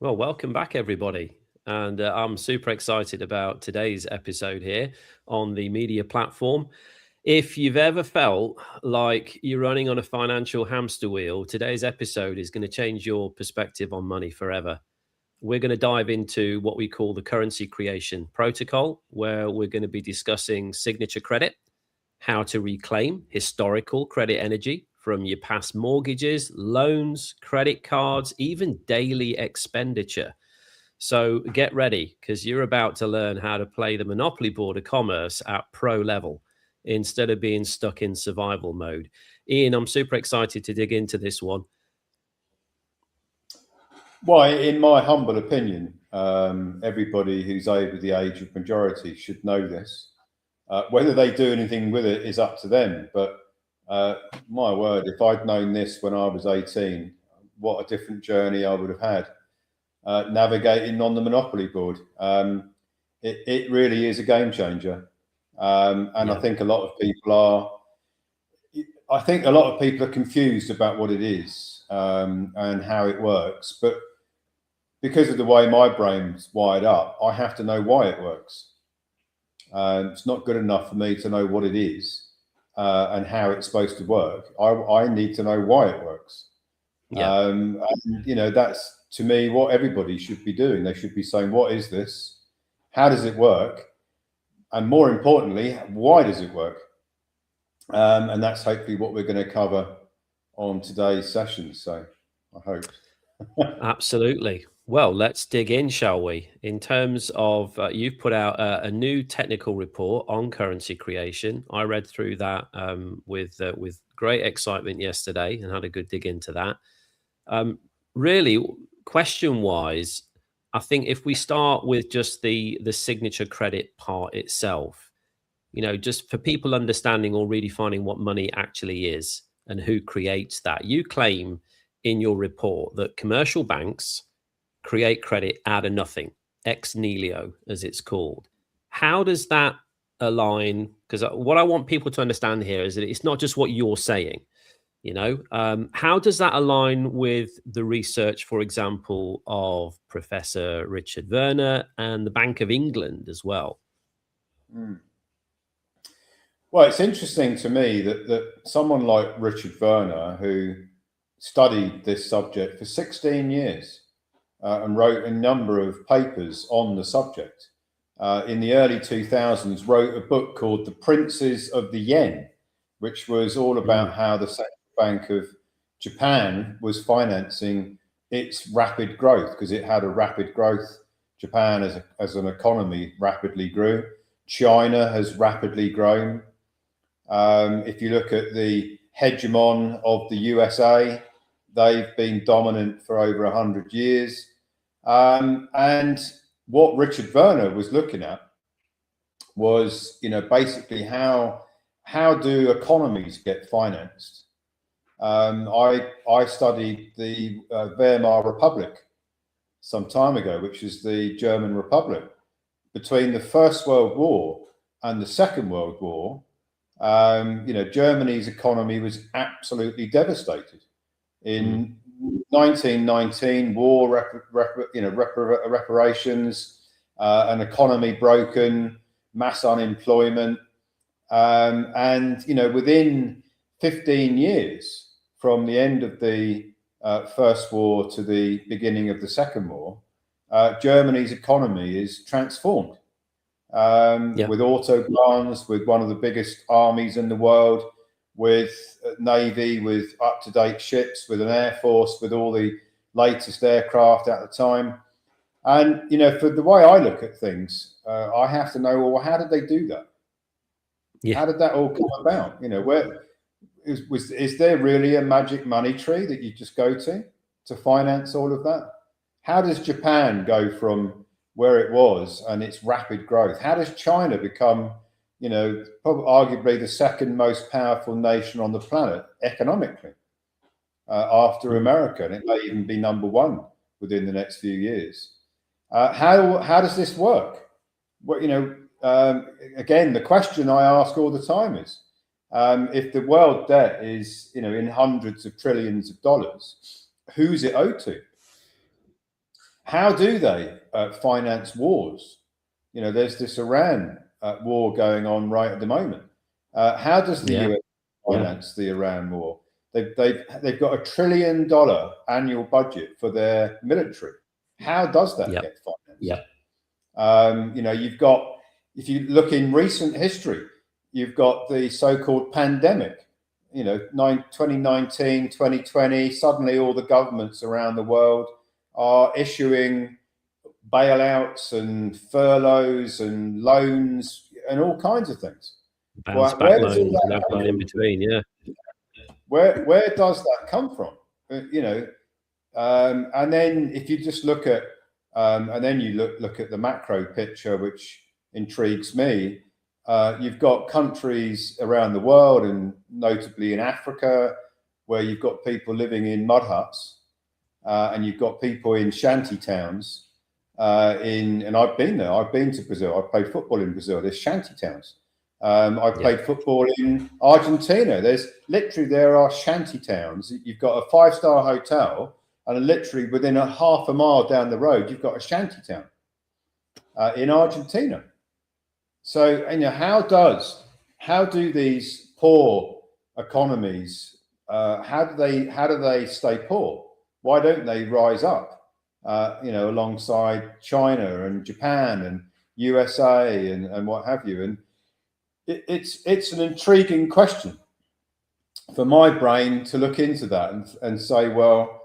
Well, welcome back, everybody. And I'm super excited about today's episode here on the media platform. If you've ever felt like you're running on a financial hamster wheel, today's episode is going to change your perspective on money forever. We're going to dive into what we call the currency creation protocol, where we're going to be discussing signature credit, how to reclaim historical credit energy from your past mortgages, loans, credit cards, even daily expenditure. So get ready because you're about to learn how to play the monopoly board of commerce at pro level instead of being stuck in survival mode. Ian, I'm super excited to dig into this one. Well, in my humble opinion, everybody who's over the age of majority should know this. Whether they do anything with it is up to them. But my word, if I'd known this when I was 18, what a different journey I would have had navigating on the monopoly board. It really is a game changer. I think a lot of people are confused about what it is and how it works. But because of the way my brain's wired up, I have to know why it works. It's not good enough for me to know what it is and how it's supposed to work. I need to know why it works. Yeah. And, that's to me what everybody should be doing. They should be saying, what is this? How does it work? And more importantly, why does it work? And that's hopefully what we're going to cover on today's session. So I hope. Absolutely. Well, let's dig in, shall we? In terms of, you've put out a new technical report on currency creation. I read through that with great excitement yesterday and had a good dig into that. Really, question-wise, I think if we start with just the signature credit part itself, just for people understanding or redefining what money actually is and who creates that. You claim in your report that commercial banks create credit out of nothing, ex nihilo, as it's called. How does that align? Because what I want people to understand here is that it's not just what you're saying. How does that align with the research, for example, of Professor Richard Werner and the Bank of England as well? Well, it's interesting to me that someone like Richard Werner, who studied this subject for 16 years and wrote a number of papers on the subject, in the early 2000s wrote a book called The Princes of the Yen, which was all about how the Central Bank of Japan was financing its rapid growth, because it had a rapid growth. Japan as an economy rapidly grew. China has rapidly grown. If you look at the hegemon of the USA, they've been dominant for over 100 years. And what Richard Werner was looking at was, basically how do economies get financed? I studied the Weimar Republic some time ago, which is the German Republic. Between the First World War and the Second World War, Germany's economy was absolutely devastated. In 1919, war, reparations, an economy broken, mass unemployment, and within 15 years from the end of the First War to the beginning of the Second War, Germany's economy is transformed. With autobahns, with one of the biggest armies in the world, with navy, with up-to-date ships, with an air force, with all the latest aircraft at the time. And for the way I look at things, I have to know, well, how did they do that? How did that all come about? Where is there really a magic money tree that you just go to finance all of that? How does Japan go from where it was and its rapid growth? How does China become, probably arguably the second most powerful nation on the planet economically after America? And it may even be number one within the next few years. How does this work? Again, the question I ask all the time is, if the world debt is, in hundreds of trillions of dollars, who's it owed to? How do they finance wars? You know, there's this Iran war going on right at the moment. How does the US finance the Iran war? They've got $1 trillion annual budget for their military. How does that get financed? You know, you've got, if you look in recent history, you've got the so-called pandemic. You know, 2019, 2020, suddenly all the governments around the world are issuing bailouts and furloughs and loans and all kinds of things. Bounce back loans and everything in between, Where does that come from? You know, and then if you just look at, and then you look at the macro picture, which intrigues me. You've got countries around the world, and notably in Africa, where you've got people living in mud huts, and you've got people in shanty towns. And I've been there. I've been to Brazil. I've played football in Brazil. There's shanty towns. I've played football in Argentina. There are shanty towns. You've got a 5-star hotel, and literally within a half a mile down the road, you've got a shanty town in Argentina. So, you know, how do these poor economies, how do they stay poor? Why don't they rise up? You know, alongside China and Japan and USA and what have you. And it's an intriguing question for my brain to look into that and say, well,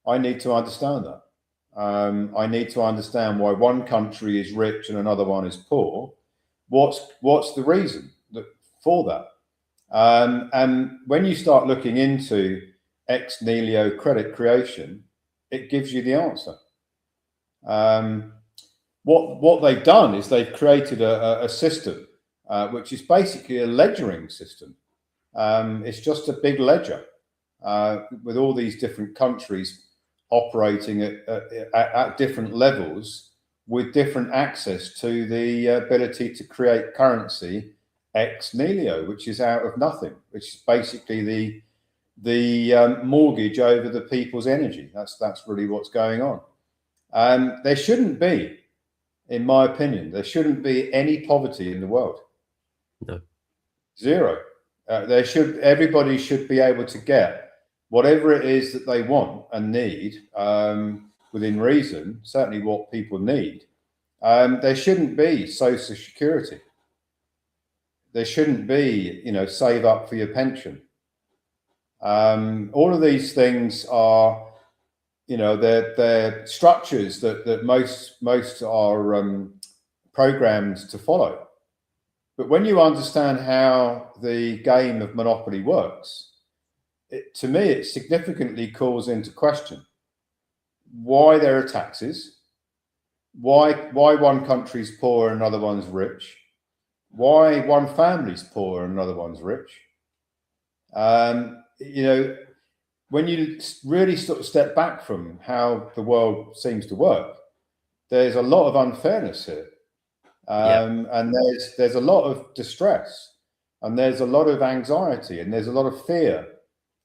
I need to understand that. I need to understand why one country is rich and another one is poor. What's the reason for that? And when you start looking into ex nihilo credit creation, it gives you the answer. What they've done is they've created a system which is basically a ledgering system. It's just a big ledger with all these different countries operating at different levels with different access to the ability to create currency ex nihilo, which is out of nothing, which is basically the mortgage over the people's energy. That's really what's going on. There shouldn't be, in my opinion, there shouldn't be any poverty in the world. No. Zero. Everybody should be able to get whatever it is that they want and need, within reason, certainly what people need. There shouldn't be social security. There shouldn't be, you know, save up for your pension. All of these things are, you know, they're structures that most are programmed to follow. But when you understand how the game of Monopoly works, to me, it significantly calls into question why there are taxes, why one country's poor and another one's rich, why one family's poor and another one's rich. You know, when you really sort of step back from how the world seems to work, there's a lot of unfairness here. And there's a lot of distress, and there's a lot of anxiety, and there's a lot of fear.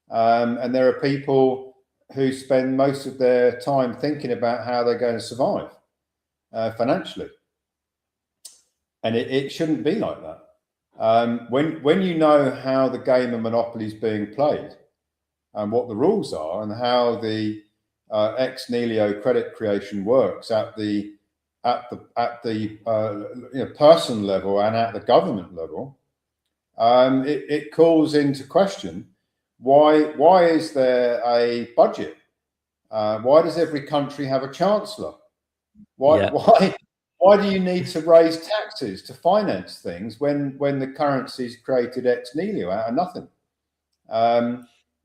And there are people who spend most of their time thinking about how they're going to survive financially. And it shouldn't be like that. When you know how the game of Monopoly is being played and what the rules are and how the ex nihilo credit creation works at the you know, person level and at the government level, it calls into question why is there a budget? Why does every country have a chancellor? Why do you need to raise taxes to finance things when the currency is created ex nihilo out of nothing?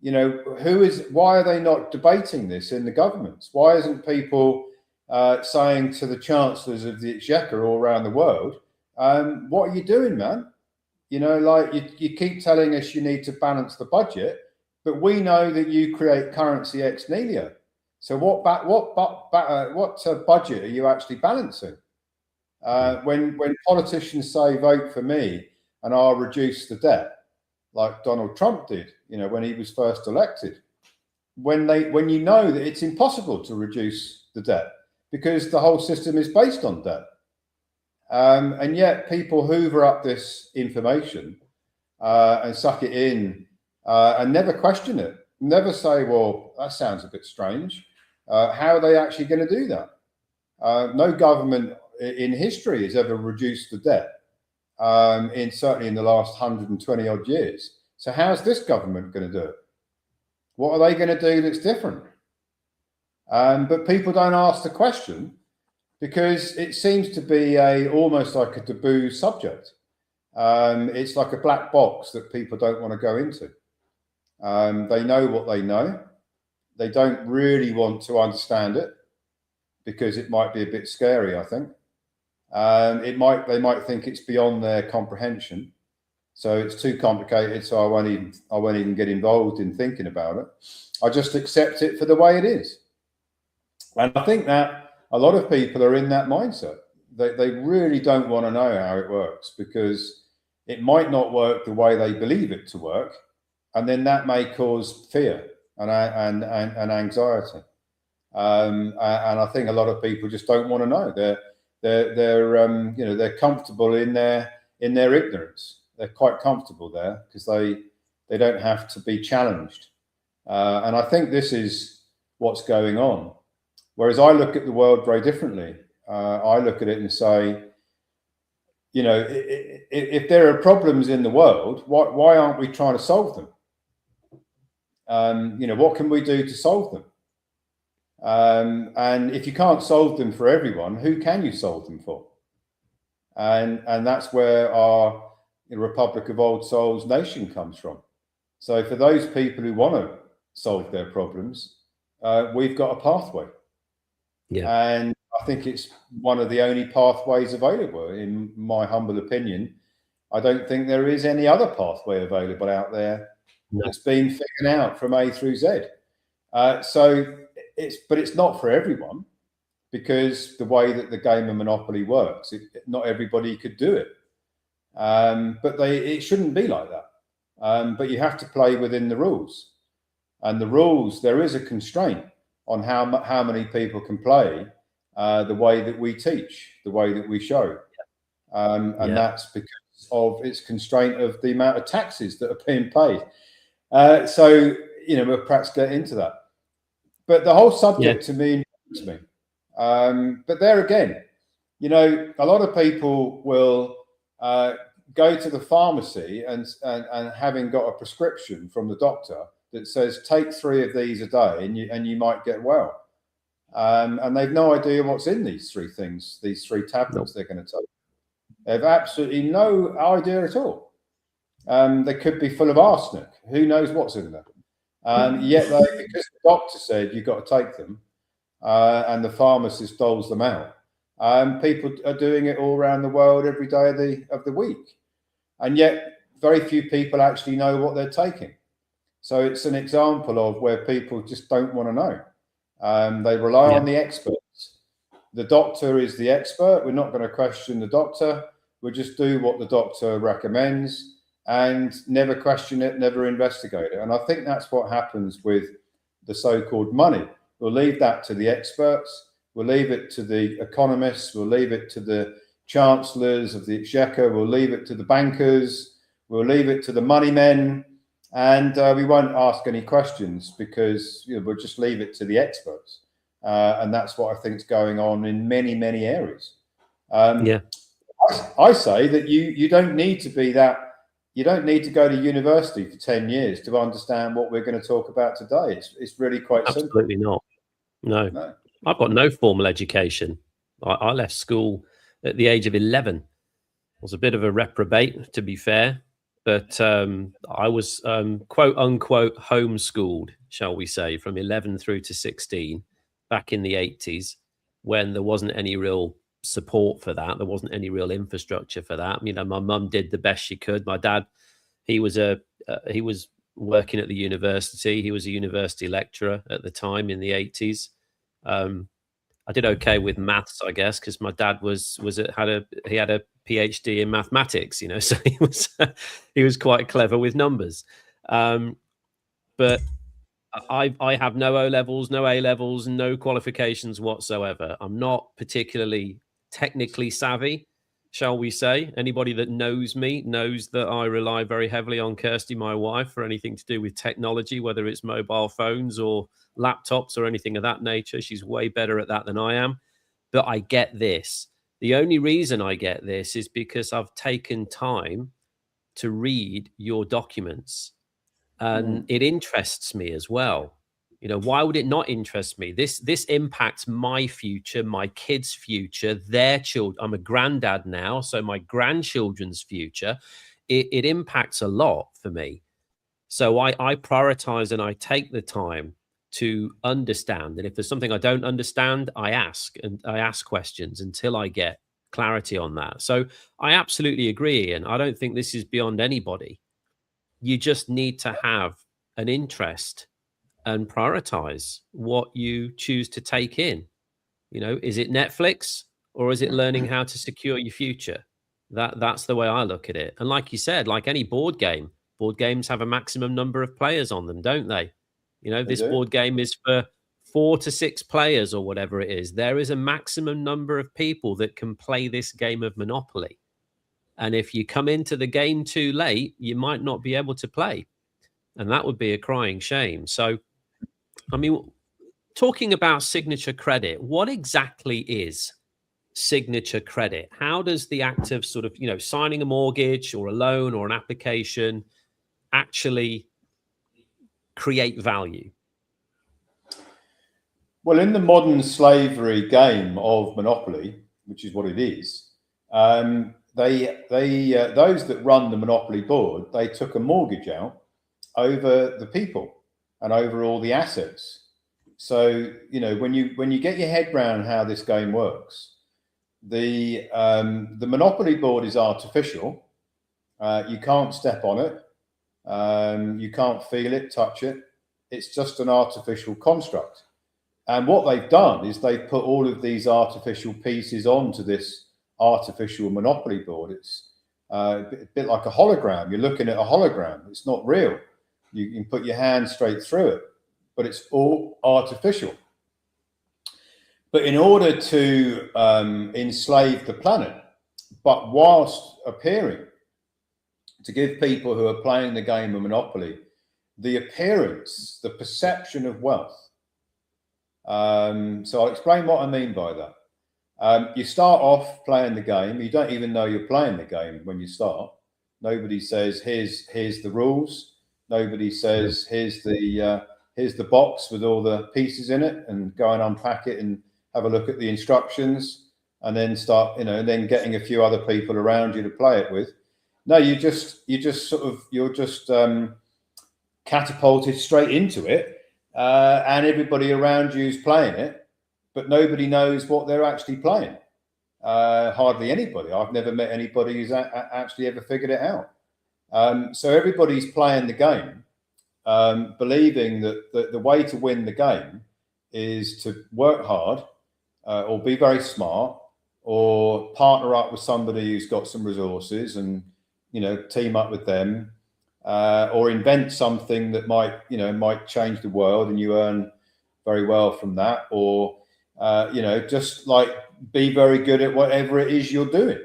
You know, why are they not debating this in the governments? Why isn't people saying to the chancellors of the exchequer all around the world, what are you doing, man? You know, like you keep telling us you need to balance the budget, but we know that you create currency ex nihilo. So what budget are you actually balancing? When politicians say vote for me and I'll reduce the debt, like Donald Trump did, you know, when he was first elected, when you know that it's impossible to reduce the debt, because the whole system is based on debt. And yet people hoover up this information and suck it in and never question it. Never say, well, that sounds a bit strange. How are they actually going to do that? No government in history has ever reduced the debt, certainly in the last 120 odd years. So how's this government going to do it? What are they going to do that's different? But people don't ask the question because it seems to be almost like a taboo subject. It's like a black box that people don't want to go into. They know what they know. They don't really want to understand it because it might be a bit scary, I think. They might think it's beyond their comprehension. So it's too complicated, so I won't even get involved in thinking about it. I just accept it for the way it is. And I think that a lot of people are in that mindset. They really don't want to know how it works because it might not work the way they believe it to work. And then that may cause fear and anxiety. And I think a lot of people just don't want to know. They're comfortable in their ignorance. They're quite comfortable there because they don't have to be challenged. And I think this is what's going on. Whereas I look at the world very differently. I look at it and say, if there are problems in the world, why aren't we trying to solve them? What can we do to solve them? And if you can't solve them for everyone, who can you solve them for? And that's where our Republic of Old Souls nation comes from. So for those people who want to solve their problems, we've got a pathway. Yeah. And I think it's one of the only pathways available, in my humble opinion. I don't think there is any other pathway available out there that's been figured out from A through Z. But it's not for everyone because the way that the game of Monopoly works, not everybody could do it. But it shouldn't be like that. But you have to play within the rules. And the rules, there is a constraint on how many people can play the way that we teach, the way that we show. That's because of its constraint of the amount of taxes that are being paid. We'll perhaps get into that. But the whole subject to me. But there again, a lot of people will go to the pharmacy and having got a prescription from the doctor that says take 3 of these a day and you might get well. And they've no idea what's in these 3 things, these 3 tablets they're going to take. They have absolutely no idea at all. They could be full of arsenic. Who knows what's in them? Yet because the doctor said you've got to take them and the pharmacist doles them out, people are doing it all around the world every day of the week. And yet very few people actually know what they're taking. So it's an example of where people just don't want to know. They rely on the experts. The doctor is the expert. We're not going to question the doctor. We'll just do what the doctor recommends and never question it, never investigate it. And I think that's what happens with the so-called money. We'll leave that to the experts. We'll leave it to the economists. We'll leave it to the chancellors of the exchequer. We'll leave it to the bankers. We'll leave it to the money men. And we won't ask any questions because we'll just leave it to the experts. And that's what I think is going on in many, many areas. I say that you don't need to be that. You don't need to go to university for 10 years to understand what we're going to talk about today. It's really quite simple. Absolutely not. No. I've got no formal education. I left school at the age of 11. I was a bit of a reprobate, to be fair. But I was, quote unquote, homeschooled, shall we say, from 11 through to 16 back in the 80s when there wasn't any real support for that. There wasn't any real infrastructure for that. My mum did the best she could. My dad, he was working at the university. He was a university lecturer at the time in the 80s. I did okay with maths, I guess, because my dad he had a PhD in mathematics, so he was quite clever with numbers. But I have no O levels, no A levels, no qualifications whatsoever. I'm not particularly technically savvy, shall we say. Anybody that knows me knows that I rely very heavily on Kirsty, my wife, for anything to do with technology, whether it's mobile phones or laptops or anything of that nature. She's way better at that than I am. But I get this. The only reason I get this is because I've taken time to read your documents, and it interests me as well. You know, why would it not interest me? This impacts my future, my kids' future, their children. I'm a granddad now, so my grandchildren's future. It impacts a lot for me. So I prioritize and I take the time to understand. And if there's something I don't understand, I ask, and I ask questions until I get clarity on that. So I absolutely agree. And I don't think this is beyond anybody. You just need to have an interest and prioritize what you choose to take in. You know, is it Netflix or is it learning how to secure your future? That's the way I look at it. And like you said, like any board games have a maximum number of players on them, don't they? You know, They this do. board game is for 4 to 6 players or whatever it is. There is a maximum number of people that can play this game of Monopoly. And if you come into the game too late, you might not be able to play. And that would be a crying shame. So, I mean, talking about signature credit, what exactly is signature credit? How does the act of sort of, you know, signing a mortgage or a loan or an application actually create value? Well, in the modern slavery game of Monopoly, which is what it is, those that run the Monopoly board, they took a mortgage out over the people and over all the assets. So, you know, when you get your head around how this game works, the Monopoly board is artificial. You can't step on it. You can't feel it, touch it. It's just an artificial construct. And what they've done is they've put all of these artificial pieces onto this artificial Monopoly board. It's a bit like a hologram. You're looking at a hologram. It's not real. You can put your hand straight through it, but it's all artificial. But in order to enslave the planet, but whilst appearing to give people who are playing the game of Monopoly the appearance, the perception of wealth. So I'll explain what I mean by that. You start off playing the game. You don't even know you're playing the game when you start. Nobody says, here's the rules. Nobody says, here's the box with all the pieces in it, and go and unpack it and have a look at the instructions, and then start, you know, and then getting a few other people around you to play it with. No, you're just catapulted straight into it, and everybody around you is playing it, but nobody knows what they're actually playing. Hardly anybody. I've never met anybody who's actually ever figured it out. So everybody's playing the game, believing that the way to win the game is to work hard, or be very smart, or partner up with somebody who's got some resources and, you know, team up with them, or invent something that might change the world and you earn very well from that, or just like be very good at whatever it is you're doing,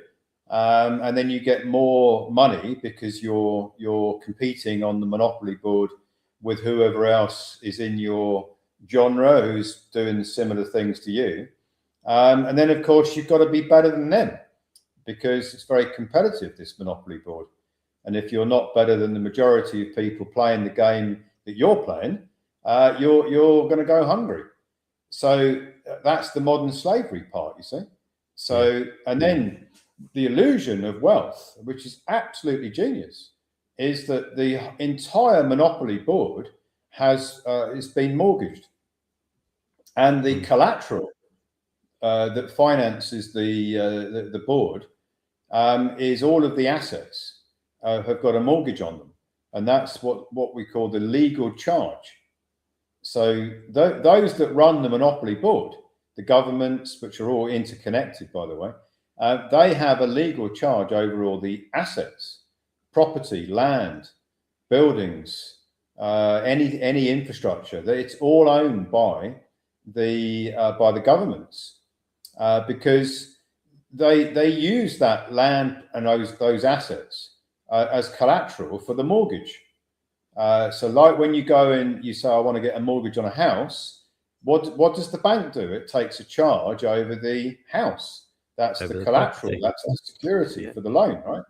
and then you get more money because you're competing on the Monopoly board with whoever else is in your genre who's doing similar things to you, and then of course you've got to be better than them because it's very competitive, this Monopoly board. And if you're not better than the majority of people playing the game that you're playing, you're going to go hungry. So that's the modern slavery part, you see. So, and then the illusion of wealth, which is absolutely genius, is that the entire Monopoly board has been mortgaged, and the collateral that finances the board is all of the assets. Have got a mortgage on them, and that's what we call the legal charge. So those that run the Monopoly board, the governments, which are all interconnected, by the way, they have a legal charge over all the assets, property, land, buildings, any infrastructure, that it's all owned by the governments, because they use that land and those assets as collateral for the mortgage. So like when you go and you say, I want to get a mortgage on a house, what does the bank do? It takes a charge over the house. That's the collateral. That's the security for the loan, right?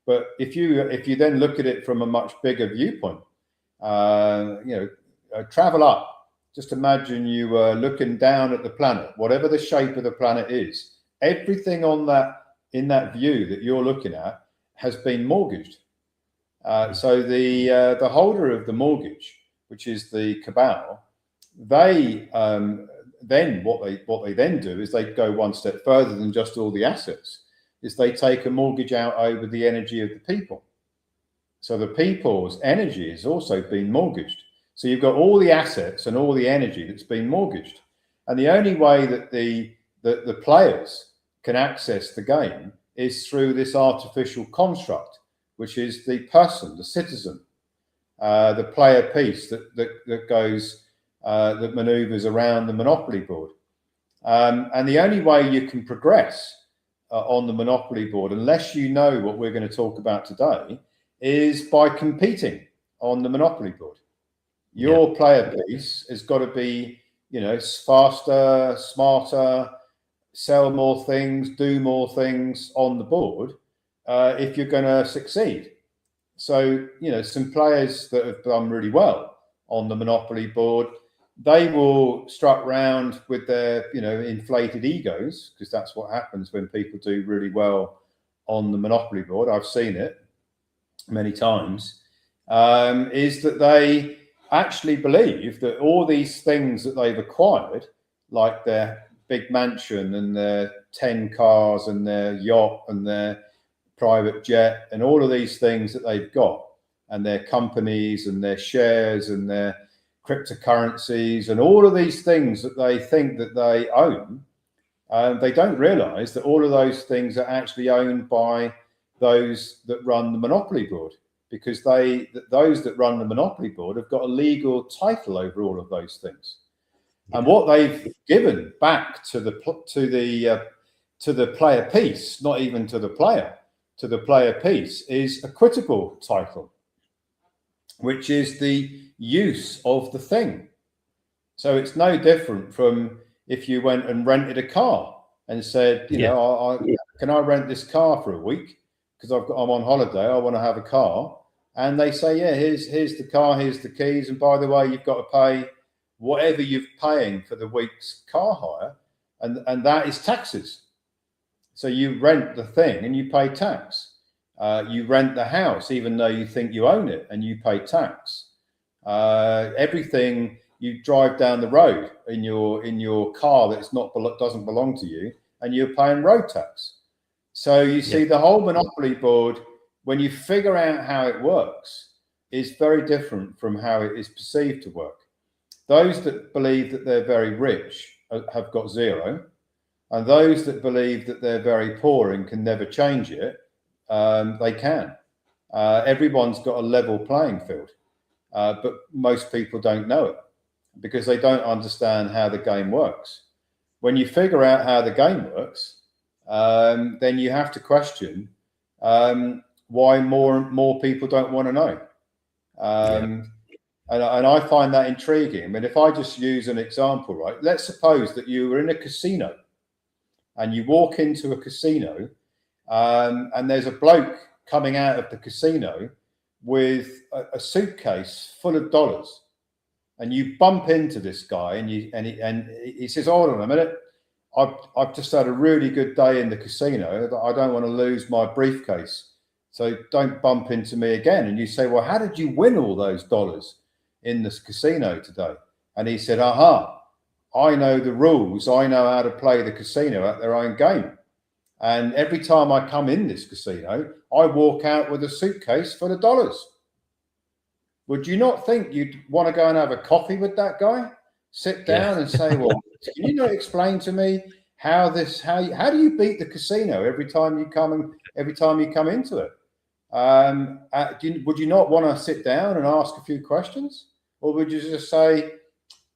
But if you then look at it from a much bigger viewpoint, travel up. Just imagine you were looking down at the planet, whatever the shape of the planet is. Everything in that view that you're looking at has been mortgaged. So the holder of the mortgage, which is the cabal, they then what they then do is they go one step further than just all the assets. Is they take a mortgage out over the energy of the people. So the people's energy has also been mortgaged. So you've got all the assets and all the energy that's been mortgaged. And the only way that the players can access the game is through this artificial construct, which is the person, the citizen, the player piece that goes, that maneuvers around the monopoly board. And the only way you can progress on the monopoly board, unless you know what we're going to talk about today, is by competing on the monopoly board. Your player piece has got to be, faster, smarter, sell more things, do more things on the board if you're going to succeed. So, some players that have done really well on the monopoly board, they will strut round with their, inflated egos, because that's what happens when people do really well on the monopoly board. I've seen it many times, is that they actually believe that all these things that they've acquired, like their big mansion and their 10 cars and their yacht and their private jet and all of these things that they've got, and their companies and their shares and their cryptocurrencies and all of these things that they think that they own, they don't realize that all of those things are actually owned by those that run the monopoly board, because those that run the monopoly board have got a legal title over all of those things. And what they've given back to the player piece, not even to the player piece, is a quotable title, which is the use of the thing. So it's no different from if you went and rented a car and said, can I rent this car for a week because I'm on holiday, I want to have a car. And they say, here's the car, here's the keys, and by the way, you've got to pay whatever you're paying for the week's car hire, and that is taxes. So you rent the thing and you pay tax. You rent the house even though you think you own it, and you pay tax. Everything, you drive down the road in your car doesn't belong to you, and you're paying road tax. So you see the whole monopoly board, when you figure out how it works, is very different from how it is perceived to work. Those that believe that they're very rich have got zero, and those that believe that they're very poor and can never change it, they can. Everyone's got a level playing field, but most people don't know it because they don't understand how the game works. When you figure out how the game works, then you have to question why more people don't want to know. And I find that intriguing. I mean, if I just use an example, right? Let's suppose that you were in a casino and you walk into a casino and there's a bloke coming out of the casino with a suitcase full of dollars, and you bump into this guy and he says, hold on a minute, I've just had a really good day in the casino. I don't want to lose my briefcase, so don't bump into me again. And you say, well, how did you win all those dollars in this casino today? And he said, I know the rules. I know how to play the casino at their own game. And every time I come in this casino, I walk out with a suitcase full of dollars. Would you not think you'd want to go and have a coffee with that guy? Sit down and say, well, can you not explain to me how do you beat the casino every time you come into it? would you not want to sit down and ask a few questions? Or would you just say,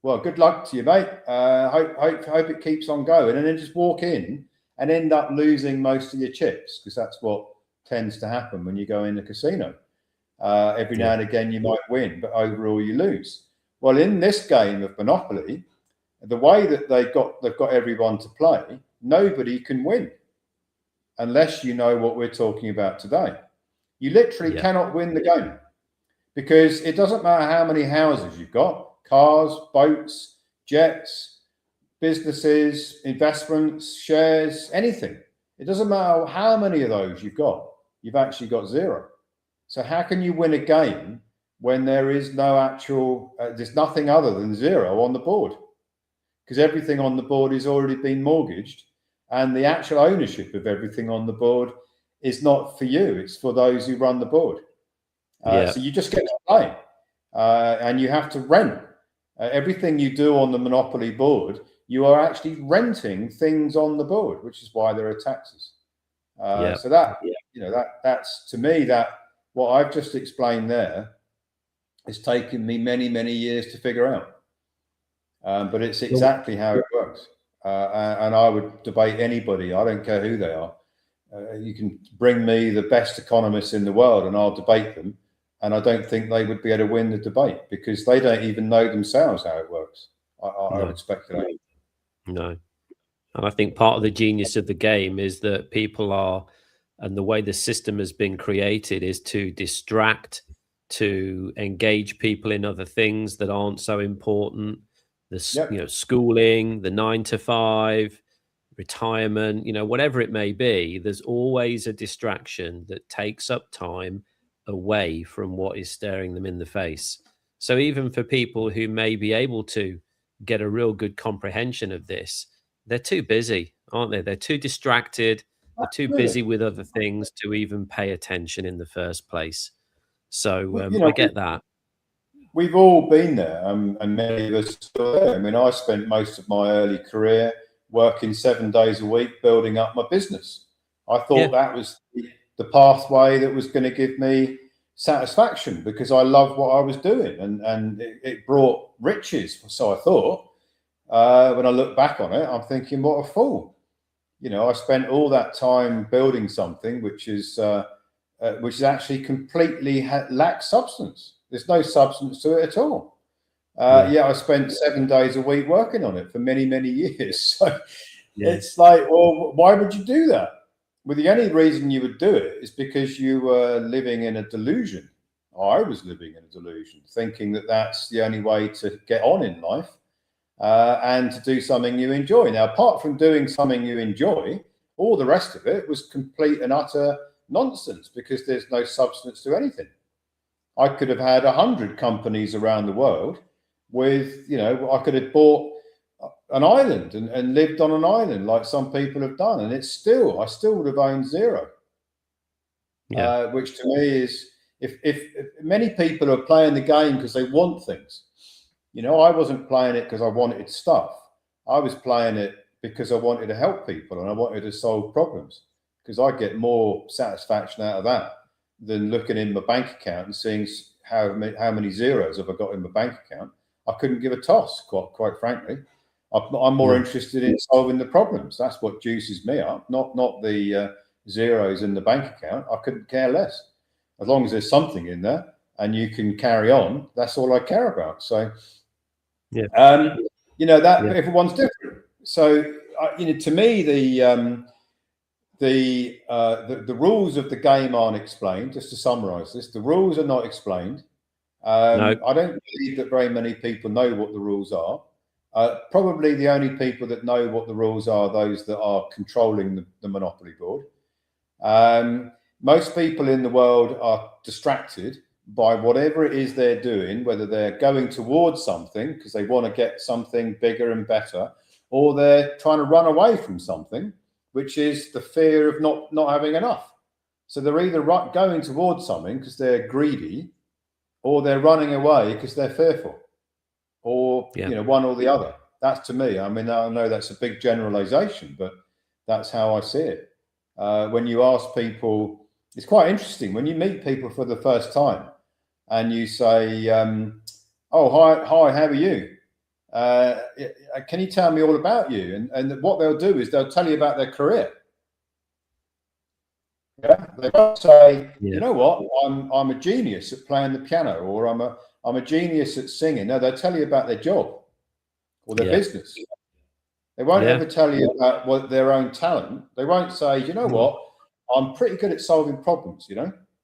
well, good luck to you, mate. Hope it keeps on going, and then just walk in and end up losing most of your chips, because that's what tends to happen when you go in the casino. Every now and again you might win, but overall you lose. Well, in this game of Monopoly, the way that they've got everyone to play, nobody can win unless you know what we're talking about today. You literally cannot win the game, because it doesn't matter how many houses you've got, cars, boats, jets, businesses, investments, shares, anything. It doesn't matter how many of those you've got. You've actually got zero. So how can you win a game when there is no actual, there's nothing other than zero on the board? Because everything on the board has already been mortgaged, and the actual ownership of everything on the board is not for you. It's for those who run the board. So you just get to play, and you have to rent. Everything you do on the Monopoly board, you are actually renting things on the board, which is why there are taxes. So that's to me, that what I've just explained there has taken me many, many years to figure out. But it's exactly how it works. And I would debate anybody. I don't care who they are. You can bring me the best economists in the world and I'll debate them. And I don't think they would be able to win the debate, because they don't even know themselves how it works. I would speculate. No. And I think part of the genius of the game is that people are, and the way the system has been created is to distract, to engage people in other things that aren't so important. Schooling, the 9 to 5, retirement, whatever it may be, there's always a distraction that takes up time away from what is staring them in the face. So even for people who may be able to get a real good comprehension of this, they're too busy, aren't they? They're too distracted. They're too busy with other things to even pay attention in the first place. So I get that. We've all been there, and many of us are still there. I mean, I spent most of my early career working 7 days a week, building up my business. I thought that was the pathway that was going to give me satisfaction, because I loved what I was doing, and it brought riches. So I thought. When I look back on it, I'm thinking, what a fool. I spent all that time building something which is actually completely lacks substance. There's no substance to it at all. I spent 7 days a week working on it for many, many years. So it's like, well, why would you do that? Well, the only reason you would do it is because you were living in a delusion. I was living in a delusion, thinking that that's the only way to get on in life. And to do something you enjoy. Now, apart from doing something you enjoy, all the rest of it was complete and utter nonsense, because there's no substance to anything. I could have had 100 companies around the world with, I could have bought an island and lived on an island like some people have done. And I still would have owned zero. Which to me is, if many people are playing the game because they want things. I wasn't playing it because I wanted stuff. I was playing it because I wanted to help people and I wanted to solve problems, because I get more satisfaction out of that than looking in my bank account and seeing how many zeros have I got in my bank account. I couldn't give a toss, quite frankly. I'm more interested in solving the problems. That's what juices me up, not the zeros in the bank account. I couldn't care less. As long as there's something in there and you can carry on, that's all I care about. So everyone's different. So to me, the rules of the game aren't explained. Just to summarize this, the rules are not explained. I don't believe that very many people know what the rules are. Probably the only people that know what the rules are those that are controlling the Monopoly board. Most people in the world are distracted by whatever it is they're doing, whether they're going towards something because they want to get something bigger and better, or they're trying to run away from something, which is the fear of not having enough. So they're either going towards something because they're greedy, or they're running away because they're fearful, or one or the other. That's to me. I mean, I know that's a big generalization, but that's how I see it. When you ask people, it's quite interesting when you meet people for the first time and you say, "Oh, hi, how are you? Can you tell me all about you?" And what they'll do is they'll tell you about their career. Yeah, they won't say, "You know what? I'm a genius at playing the piano," or I'm a genius at singing. No, they'll tell you about their job or their business. They won't ever tell you about their own talent. They won't say, "You know what? I'm pretty good at solving problems,"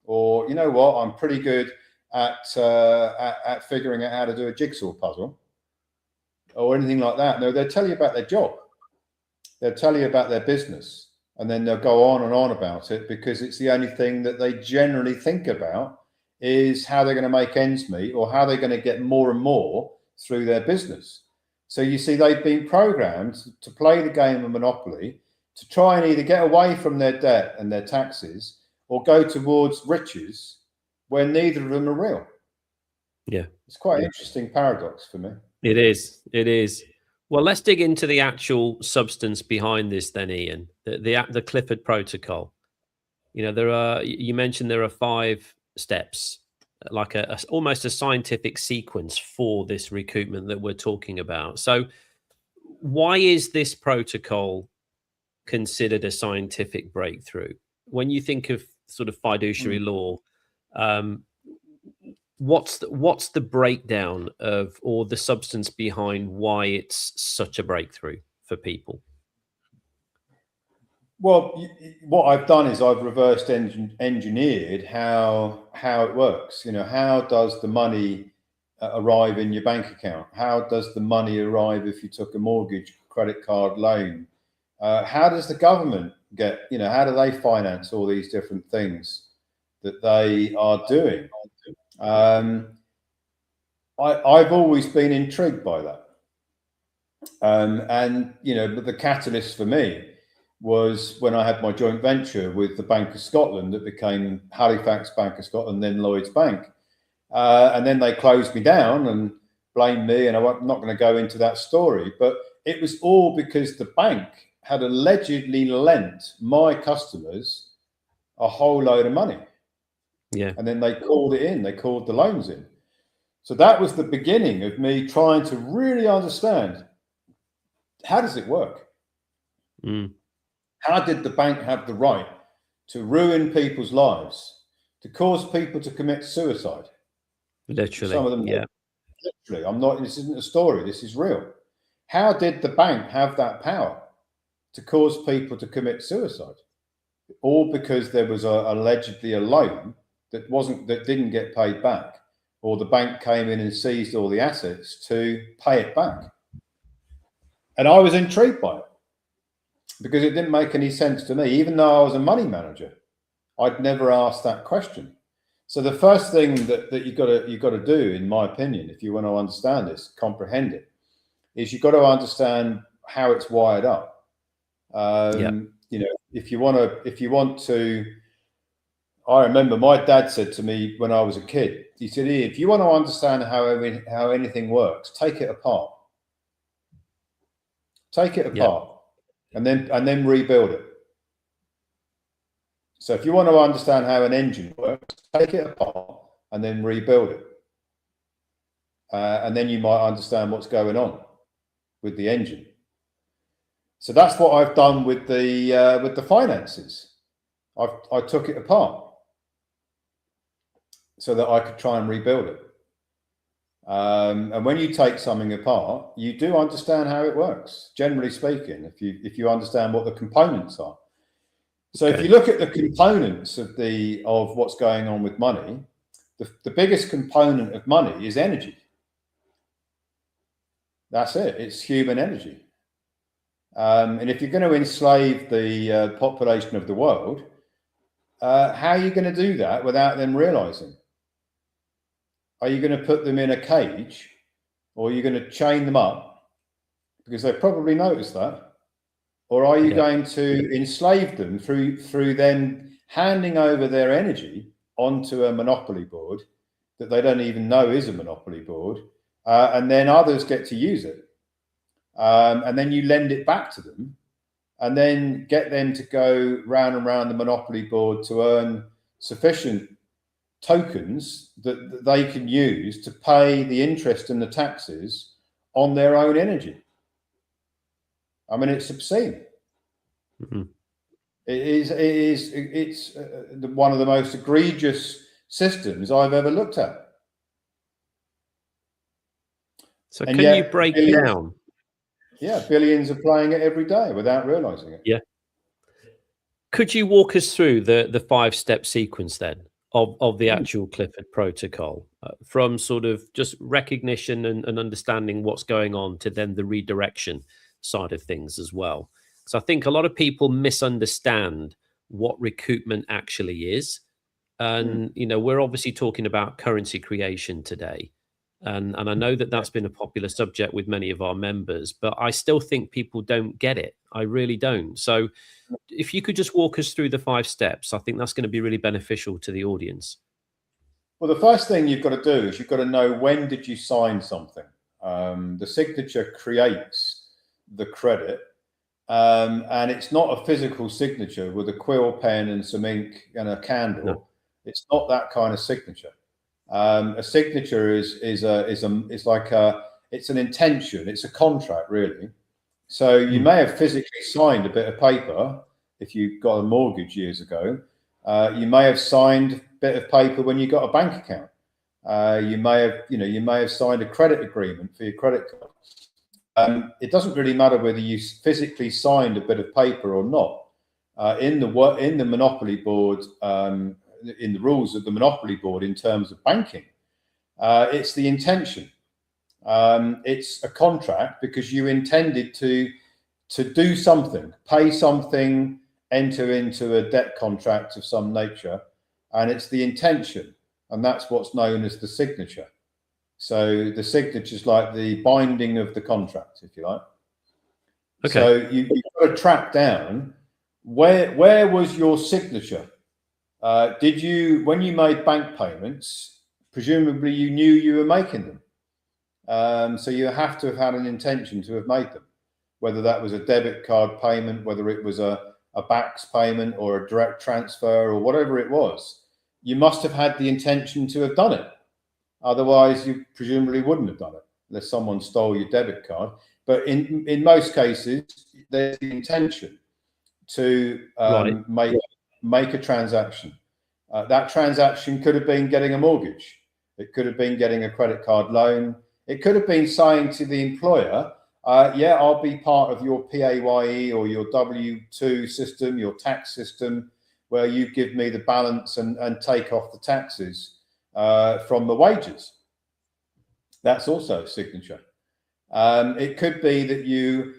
or "You know what? I'm pretty good at figuring out how to do a jigsaw puzzle," or anything like that. No, they'll tell you about their job. They'll tell you about their business, and then they'll go on and on about it because it's the only thing that they generally think about is how they're going to make ends meet or how they're going to get more and more through their business. So you see, they've been programmed to play the game of Monopoly, to try and either get away from their debt and their taxes or go towards riches where neither of them are real. Yeah. It's quite an interesting paradox for me. It is. It is. Well, let's dig into the actual substance behind this then, Ian. The Clifford Protocol. You mentioned there are 5 steps, like almost a scientific sequence for this recoupment that we're talking about. So why is this protocol considered a scientific breakthrough? When you think of sort of fiduciary law, what's the breakdown of, or the substance behind why it's such a breakthrough for people? Well, what I've done is I've reversed engineered how it works. How does the money arrive in your bank account? How does the money arrive if you took a mortgage, credit card, loan? How does the government get, how do they finance all these different things that they are doing? I've always been intrigued by that. But the catalyst for me was when I had my joint venture with the Bank of Scotland that became Halifax Bank of Scotland, then Lloyds Bank. And then they closed me down and blamed me, and I'm not going to go into that story, but it was all because the bank had allegedly lent my customers a whole load of money. Yeah. And then they called it in, they called the loans in. So that was the beginning of me trying to really understand, how does it work? How did the bank have the right to ruin people's lives, to cause people to commit suicide? Literally. Some of them, yeah. Literally. This isn't a story, this is real. How did the bank have that power to cause people to commit suicide? All because there was allegedly a loan that didn't get paid back, or the bank came in and seized all the assets to pay it back. And I was intrigued by it because it didn't make any sense to me. Even though I was a money manager, I'd never asked that question. So the first thing that you've got to do, in my opinion, if you want to understand this, comprehend it, is you've got to understand how it's wired up. If you want to, I remember my dad said to me when I was a kid, he said, "If you want to understand how anything works, take it apart. Take it apart, and then rebuild it. So if you want to understand how an engine works, take it apart and then rebuild it, and then you might understand what's going on with the engine." So that's what I've done with the finances. I took it apart so that I could try and rebuild it. And when you take something apart, you do understand how it works, generally speaking, if you understand what the components are. So if you look at the components of what's going on with money, the biggest component of money is energy. That's it. It's human energy. And if you're going to enslave the population of the world, how are you going to do that without them realizing? Are you going to put them in a cage, or are you going to chain them up? Because they probably notice that. Or are you going to enslave them through them handing over their energy onto a monopoly board that they don't even know is a monopoly board, and then others get to use it, and then you lend it back to them, and then get them to go round and round the monopoly board to earn sufficient tokens that they can use to pay the interest and the taxes on their own energy. I mean, it's obscene. Mm-hmm. It's one of the most egregious systems I've ever looked at. So and can you break down? Yeah, billions are playing it every day without realizing it. Yeah. Could you walk us through the 5-step sequence then of the actual Clifford protocol, from sort of just recognition and understanding what's going on to then the redirection side of things as well? So I think a lot of people misunderstand what recoupment actually is. And, you know, we're obviously talking about currency creation today. And I know that that's been a popular subject with many of our members, but I still think people don't get it. I really don't. So if you could just walk us through the 5 steps, I think that's going to be really beneficial to the audience. Well, the first thing you've got to do is you've got to know, when did you sign something? The signature creates the credit. And it's not a physical signature with a quill pen and some ink and a candle. No. It's not that kind of signature. A signature is like it's an intention. It's a contract, really. So you may have physically signed a bit of paper if you got a mortgage years ago. You may have signed a bit of paper when you got a bank account. You may have signed a credit agreement for your credit card. It doesn't really matter whether you physically signed a bit of paper or not. In the Monopoly Board, in the rules of the Monopoly Board, in terms of banking, it's the intention. It's a contract because you intended to do something, pay something, enter into a debt contract of some nature, and it's the intention, and that's what's known as the signature. So the signature is like the binding of the contract, if you like. Okay. So you've got to track down where was your signature. Did you, when you made bank payments, presumably you knew you were making them. So you have to have had an intention to have made them, whether that was a debit card payment, whether it was a BACS payment or a direct transfer or whatever it was. You must have had the intention to have done it. Otherwise, you presumably wouldn't have done it unless someone stole your debit card. But in most cases, there's the intention to make a transaction. That transaction could have been getting a mortgage. It could have been getting a credit card loan. It could have been saying to the employer, yeah, I'll be part of your PAYE or your W-2 system, your tax system, where you give me the balance and take off the taxes from the wages. That's also a signature. It could be that you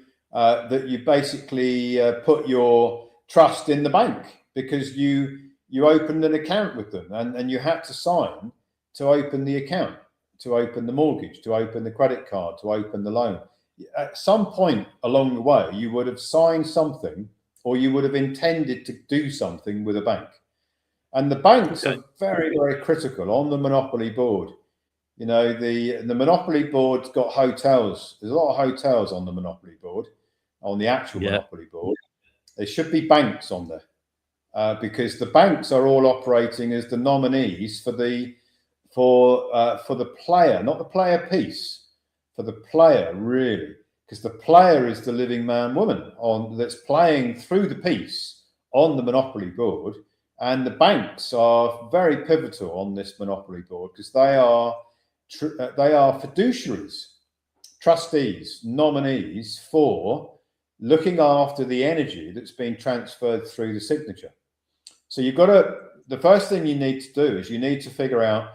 basically put your trust in the bank because you opened an account with them and you had to sign to open the account, to open the mortgage, to open the credit card, to open the loan. At some point along the way, you would have signed something or you would have intended to do something with a bank. And the banks are very, very critical on the Monopoly Board. You know, the Monopoly Board's got hotels. There's a lot of hotels on the Monopoly Board, on the actual Monopoly Board. There should be banks on there because the banks are all operating as the nominees for the player, not the player piece, for the player, really, because the player is the living man, woman that's playing through the piece on the Monopoly Board. And the banks are very pivotal on this Monopoly Board because they are fiduciaries, trustees, nominees for looking after the energy that's been transferred through the signature. So the first thing you need to do is you need to figure out,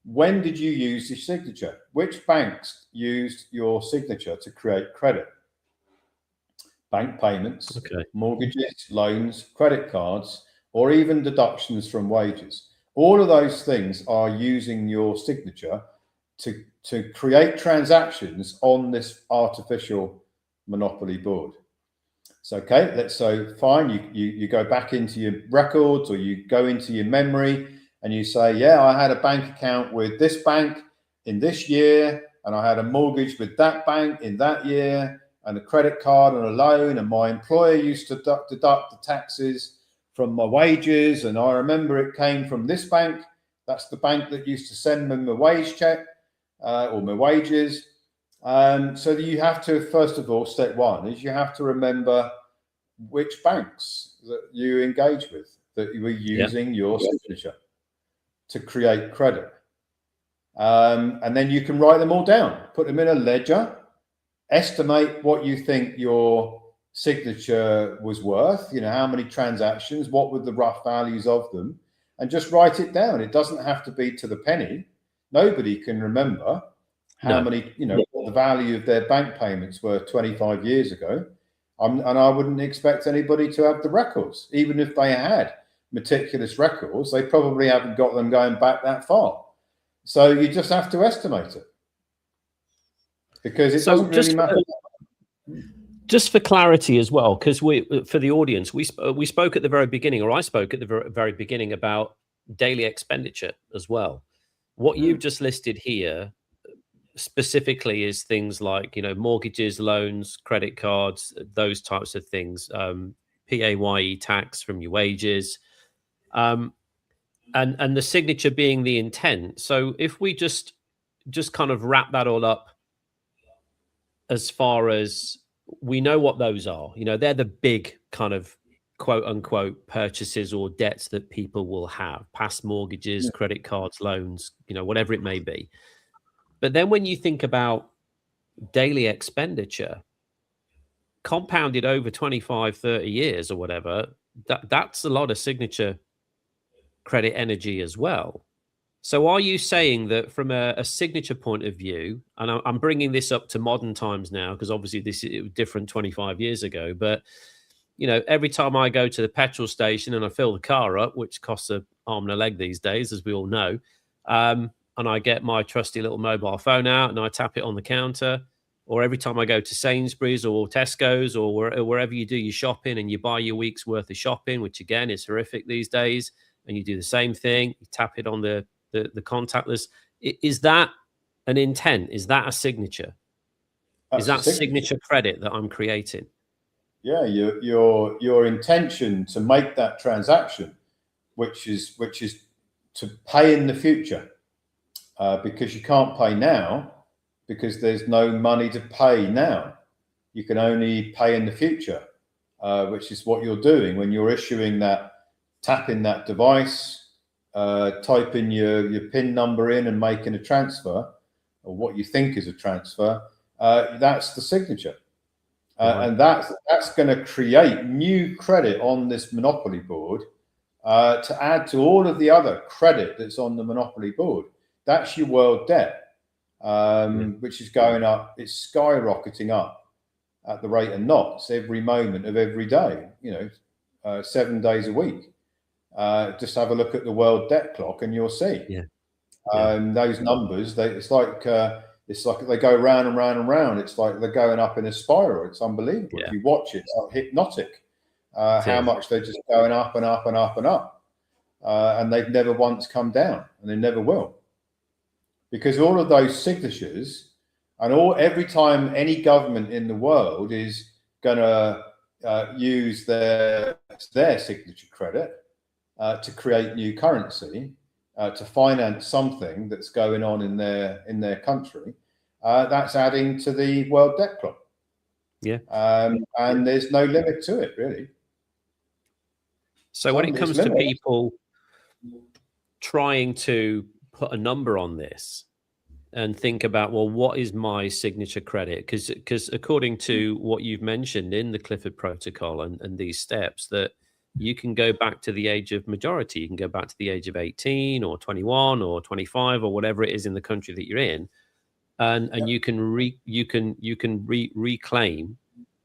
when did you use your signature? Which banks used your signature to create credit? Bank payments, mortgages, loans, credit cards, or even deductions from wages. All of those things are using your signature to create transactions on this artificial Monopoly Board. So, fine, you go back into your records or you go into your memory and you say, yeah, I had a bank account with this bank in this year, and I had a mortgage with that bank in that year, and a credit card and a loan, and my employer used to deduct the taxes from my wages, and I remember it came from this bank. That's the bank that used to send me my wage check or my wages. So you have to, first of all, step one is you have to remember which banks that you engage with, that you were using your signature to create credit. And then you can write them all down, put them in a ledger, estimate what you think your signature was worth, how many transactions, what were the rough values of them, and just write it down. It doesn't have to be to the penny. Nobody can remember how many, what the value of their bank payments were 25 years ago. And I wouldn't expect anybody to have the records. Even if they had meticulous records, they probably haven't got them going back that far. So you just have to estimate it, because it doesn't really matter. Just for clarity as well, because for the audience, we spoke at the very beginning, or I spoke at the very beginning about daily expenditure as well. What you've just listed here specifically is things like, mortgages, loans, credit cards, those types of things, PAYE tax from your wages, and the signature being the intent. So if we just kind of wrap that all up, as far as we know what those are, they're the big kind of quote unquote purchases or debts that people will have, past mortgages, credit cards, loans, whatever it may be. But then when you think about daily expenditure compounded over 25, 30 years or whatever, that's a lot of signature credit energy as well. So are you saying that from a signature point of view, and I'm bringing this up to modern times now, because obviously this is different 25 years ago, but every time I go to the petrol station and I fill the car up, which costs an arm and a leg these days, as we all know, and I get my trusty little mobile phone out and I tap it on the counter, or every time I go to Sainsbury's or Tesco's or wherever you do your shopping and you buy your week's worth of shopping, which again is horrific these days, and you do the same thing, you tap it on the contactless. Is that an intent? Is that a signature? Is that signature credit that I'm creating? Yeah, your intention to make that transaction, which is to pay in the future, because you can't pay now because there's no money to pay now. You can only pay in the future, which is what you're doing when you're issuing that, tapping that device, typing your PIN number in and making a transfer, or what you think is a transfer. That's the signature. And that's going to create new credit on this monopoly board to add to all of the other credit that's on the monopoly board. That's your world debt, which is going up. It's skyrocketing up at the rate of knots every moment of every day, 7 days a week. Just have a look at the world debt clock and you'll see. Those numbers, it's like they go round and round and round. It's like they're going up in a spiral. It's unbelievable. If you watch it, it's hypnotic. How much they're just going up and up and up and up. And they've never once come down, and they never will. Because all of those signatures, and every time any government in the world is going to use their signature credit to create new currency, to finance something that's going on in their country, that's adding to the world debt clock. And there's no limit to it, really. So when it comes to people trying to put a number on this and think about, well, what is my signature credit? Because according to what you've mentioned in the Clifford Protocol and these steps, that you can go back to the age of majority. You can go back to the age of 18 or 21 or 25 or whatever it is in the country that you're in, and you can reclaim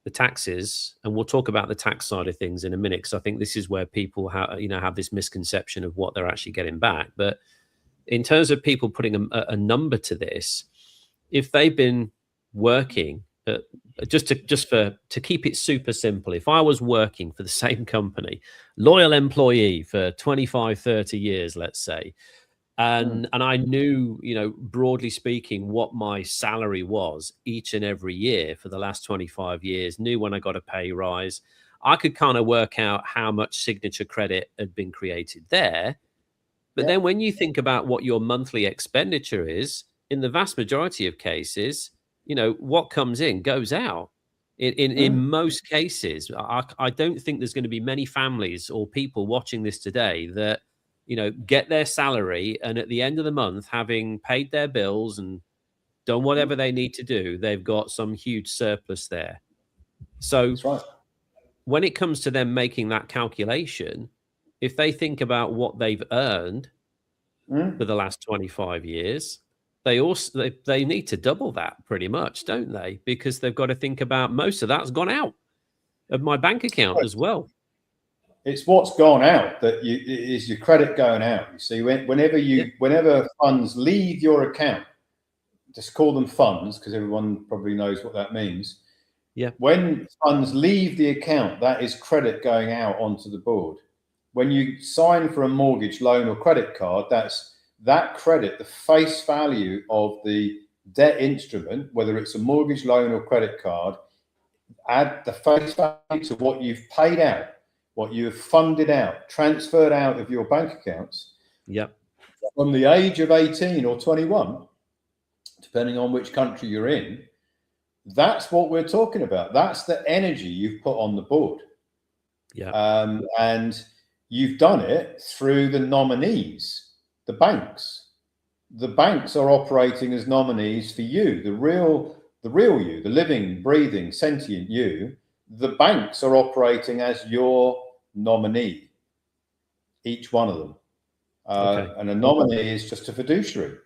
the taxes. And we'll talk about the tax side of things in a minute, because I think this is where people have this misconception of what they're actually getting back. But in terms of people putting a number to this, if they've been working, just to keep it super simple, if I was working for the same company, loyal employee for 25, 30 years, let's say, and I knew, broadly speaking, what my salary was each and every year for the last 25 years, knew when I got a pay rise, I could kind of work out how much signature credit had been created there. But then when you think about what your monthly expenditure is, in the vast majority of cases, what comes in goes out. In most cases, I don't think there's going to be many families or people watching this today that, get their salary and at the end of the month, having paid their bills and done whatever they need to do, they've got some huge surplus there. So That's right. when it comes to them making that calculation, if they think about what they've earned for the last 25 years, they need to double that pretty much, don't they? Because they've got to think about most of that's gone out of my bank account as well. It's what's gone out is your credit going out. You see, whenever funds leave your account, just call them funds because everyone probably knows what that means. Yeah. When funds leave the account, that is credit going out onto the board. When you sign for a mortgage, loan, or credit card, that's that credit, the face value of the debt instrument, whether it's a mortgage, loan, or credit card, add the face value to what you've paid out, what you have funded out, transferred out of your bank accounts. Yep. From the age of 18 or 21, depending on which country you're in, that's what we're talking about. That's the energy you've put on the board. Yeah. And you've done it through the nominees, the banks. The banks are operating as nominees for you, the real you, the living, breathing, sentient you. The banks are operating as your nominee, each one of them. And a nominee is just a fiduciary.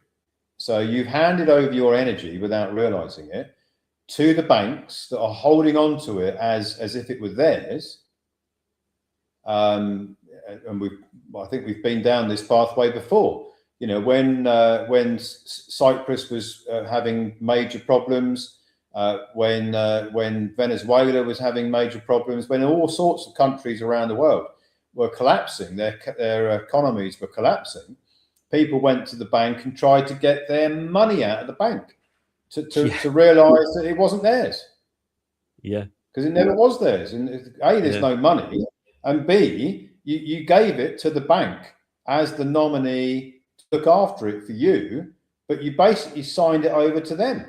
So you've handed over your energy without realizing it to the banks that are holding on to it as if it were theirs. And I think we've been down this pathway before. When Cyprus was having major problems, when Venezuela was having major problems, when all sorts of countries around the world were collapsing, their economies were collapsing, people went to the bank and tried to get their money out of the bank to realize that it wasn't theirs. Yeah. Because it never was theirs. And A, there's no money. And B, you gave it to the bank as the nominee to look after it for you, but you basically signed it over to them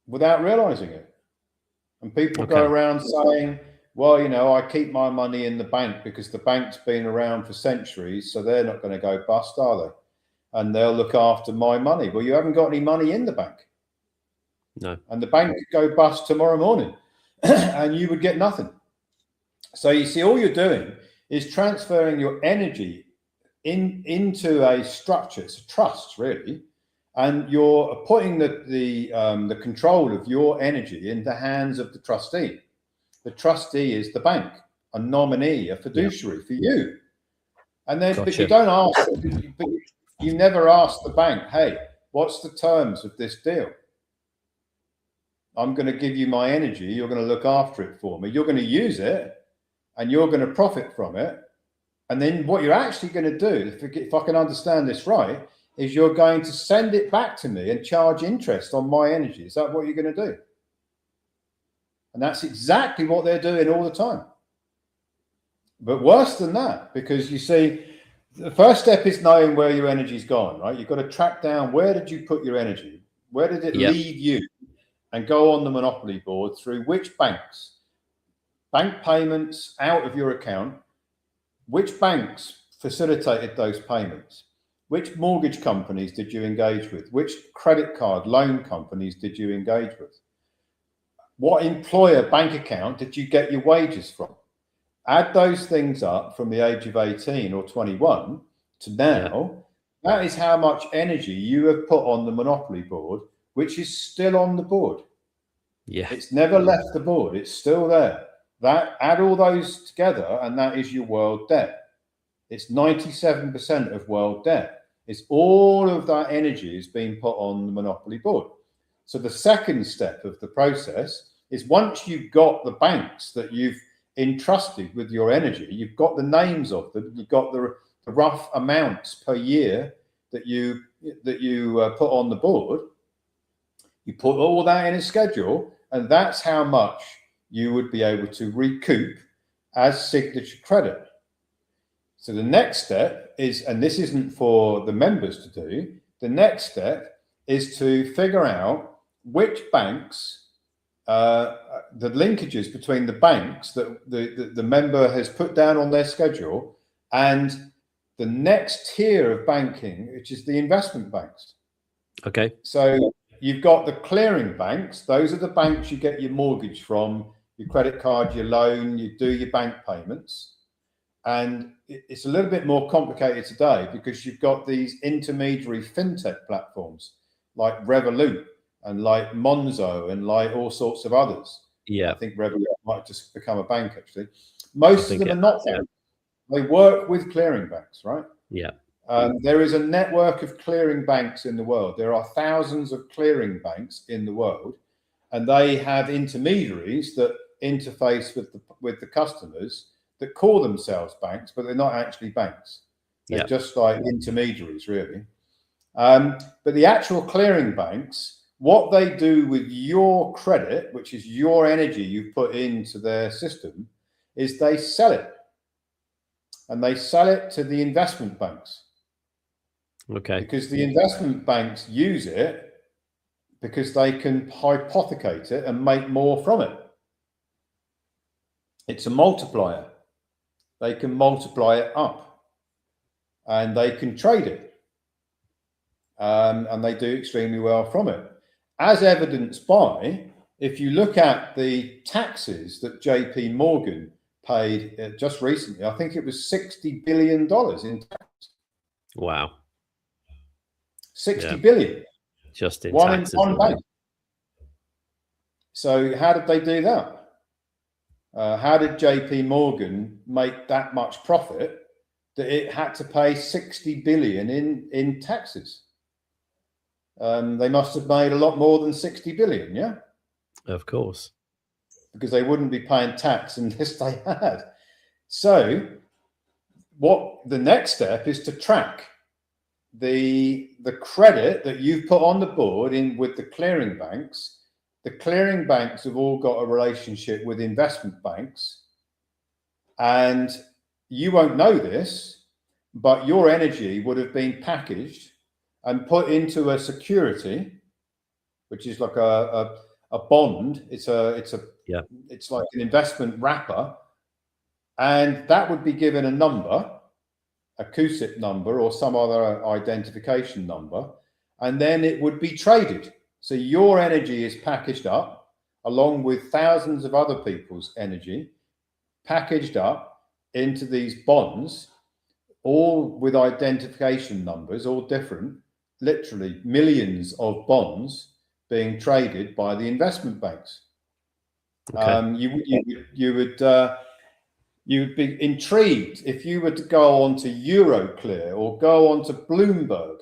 without realizing it. And people go around saying, well, I keep my money in the bank because the bank's been around for centuries, so they're not going to go bust, are they? And they'll look after my money. Well, you haven't got any money in the bank. No. And the bank could go bust tomorrow morning and you would get nothing. So you see, all you're doing is transferring your energy into a structure. It's a trust, really. And you're putting the control of your energy in the hands of the trustee. The trustee is the bank, a nominee, a fiduciary for you. And then, but you don't ask, but you never ask the bank, hey, what's the terms of this deal? I'm going to give you my energy. You're going to look after it for me. You're going to use it and you're going to profit from it. And then what you're actually going to do, if I can understand this right, is you're going to send it back to me and charge interest on my energy. Is that what you're going to do? And that's exactly what they're doing all the time. But worse than that, because you see, the first step is knowing where your energy's gone, right? You've got to track down, where did you put your energy? Where did it leave you? And go on the monopoly board through which banks? Bank payments out of your account. Which banks facilitated those payments? Which mortgage companies did you engage with? Which credit card loan companies did you engage with? What employer bank account did you get your wages from? Add those things up from the age of 18 or 21 to now. That is how much energy you have put on the monopoly board, which is still on the board. Yeah. It's never left the board. It's still there. Add all those together, and that is your world debt. It's 97% of world debt. It's all of that energy is being put on the monopoly board. So the second step of the process is, once you've got the banks that you've entrusted with your energy, you've got the names of them, you've got the rough amounts per year that you put on the board. You put all that in a schedule, and that's how much you would be able to recoup as signature credit. So the next step is, and this isn't for the members to do, the next step is to figure out which banks, the linkages between the banks that the member has put down on their schedule and the next tier of banking, which is the investment banks. Okay. So you've got the clearing banks. Those are the banks you get your mortgage from, your credit card, your loan, you do your bank payments. And it's a little bit more complicated today because you've got these intermediary fintech platforms like Revolut and like Monzo and like all sorts of others. Yeah. I think Revolut might just become a bank, actually. Most of them are not banks. They work with clearing banks, right? Yeah. There is a network of clearing banks in the world. There are thousands of clearing banks in the world, and they have intermediaries that interface with the customers that call themselves banks, but they're not actually banks. They're just like intermediaries, really. But the actual clearing banks, what they do with your credit, which is your energy you've put into their system, is they sell it. And they sell it to the investment banks. Okay. Because the investment banks use it because they can hypothecate it and make more from it. It's a multiplier. They can multiply it up and they can trade it. And they do extremely well from it. As evidenced by, if you look at the taxes that JP Morgan paid just recently, I think it was $60 billion in tax. Wow. 60 billion. Just in one taxes. in one bank. So how did they do that? How did JP Morgan make that much profit that it had to pay 60 billion in taxes? They must have made a lot more than 60 billion, yeah? Of course. Because they wouldn't be paying tax unless they had. So what the next step is to track the credit that you've put on the board in with the clearing banks. The clearing banks have all got a relationship with investment banks, and you won't know this, but your energy would have been packaged and put into a security, which is like a bond. It's like an investment wrapper, and that would be given a number, a CUSIP number or some other identification number, and then it would be traded. So your energy is packaged up along with thousands of other people's energy, packaged up into these bonds, all with identification numbers, all different, literally millions of bonds being traded by the investment banks. Okay. You would be intrigued if you were to go on to Euroclear or go on to Bloomberg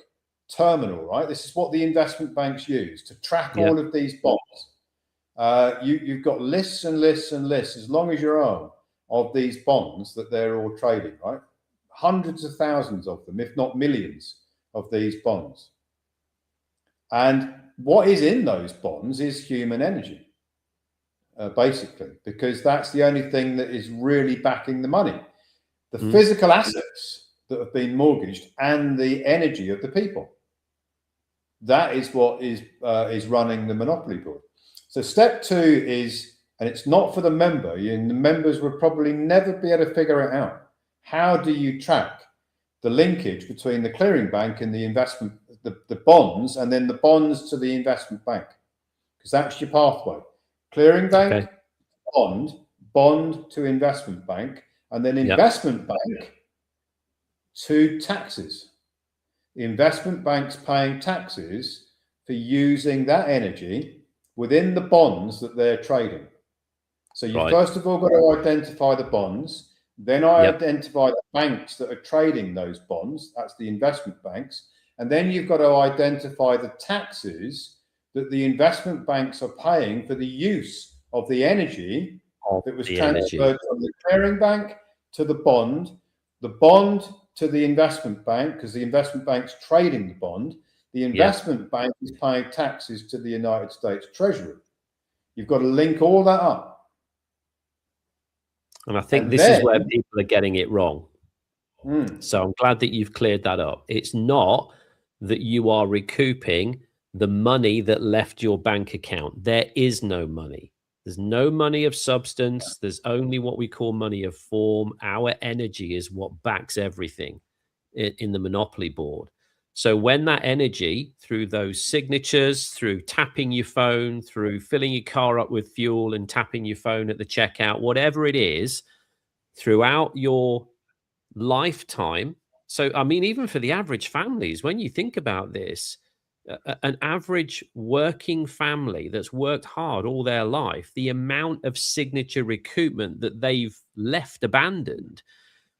Terminal, right? This is what the investment banks use to track all of these bonds. You've got lists and lists and lists, as long as your arm, of these bonds that they're all trading, right? Hundreds of thousands of them, if not millions of these bonds. And what is in those bonds is human energy, basically, because that's the only thing that is really backing the money. The physical assets that have been mortgaged and the energy of the people. That is what is running the monopoly board. So step 2 is, and it's not for the member, and the members would probably never be able to figure it out. How do you track the linkage between the clearing bank and the investment, the bonds, and then the bonds to the investment bank? Because that's your pathway. Clearing bank, bond to investment bank, and then investment bank to taxes. The investment bank's paying taxes for using that energy within the bonds that they're trading. So you first of all got to identify the bonds, then identify the banks that are trading those bonds, that's the investment banks, and then you've got to identify the taxes that the investment banks are paying for the use of the energy that was transferred from the clearing bank to the bond to the investment bank, because the investment bank's trading the bond. The investment bank is paying taxes to the United States Treasury. You've got to link all that up. And I think And this is then, where people are getting it wrong. So I'm glad that you've cleared that up. It's not that you are recouping the money that left your bank account. There is no money. There's no money of substance. There's only what we call money of form. Our energy is what backs everything in the Monopoly board. So when that energy, through those signatures, through tapping your phone, through filling your car up with fuel and tapping your phone at the checkout, whatever it is, throughout your lifetime. So, I mean, even for the average families, when you think about this, an average working family that's worked hard all their life, the amount of signature recoupment that they've left abandoned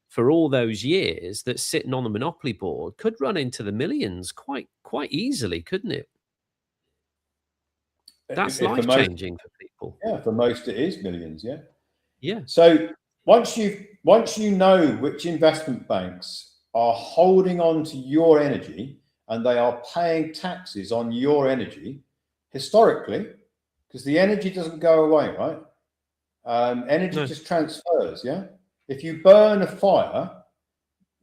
for all those years that's sitting on the Monopoly board could run into the millions quite easily, couldn't it? That's for life most, changing for people. yeah, for most it is millions. Yeah. Yeah. So once you know which investment banks are holding on to your energy and they are paying taxes on your energy, historically, because the energy doesn't go away, right? Energy just transfers. Yeah. If you burn a fire,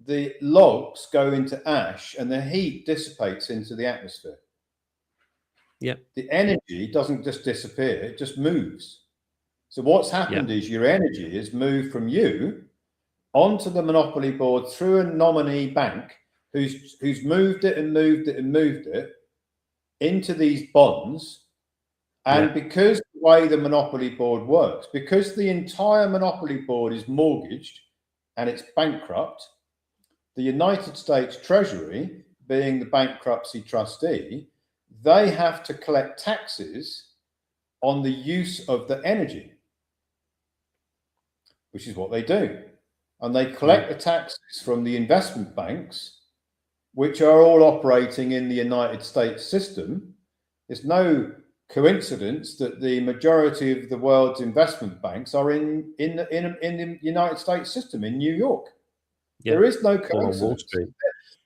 the logs go into ash and the heat dissipates into the atmosphere. Yeah. The energy doesn't just disappear, it just moves. So what's happened is your energy has moved from you onto the Monopoly board through a nominee bank who's moved it and moved it and moved it into these bonds. And because the way the Monopoly board works, because the entire Monopoly board is mortgaged and it's bankrupt, the United States Treasury, being the bankruptcy trustee, they have to collect taxes on the use of the energy, which is what they do. And they collect the taxes from the investment banks, which are all operating in the United States system. It's no coincidence that the majority of the world's investment banks are in the United States system in New York. Yeah. There is no coincidence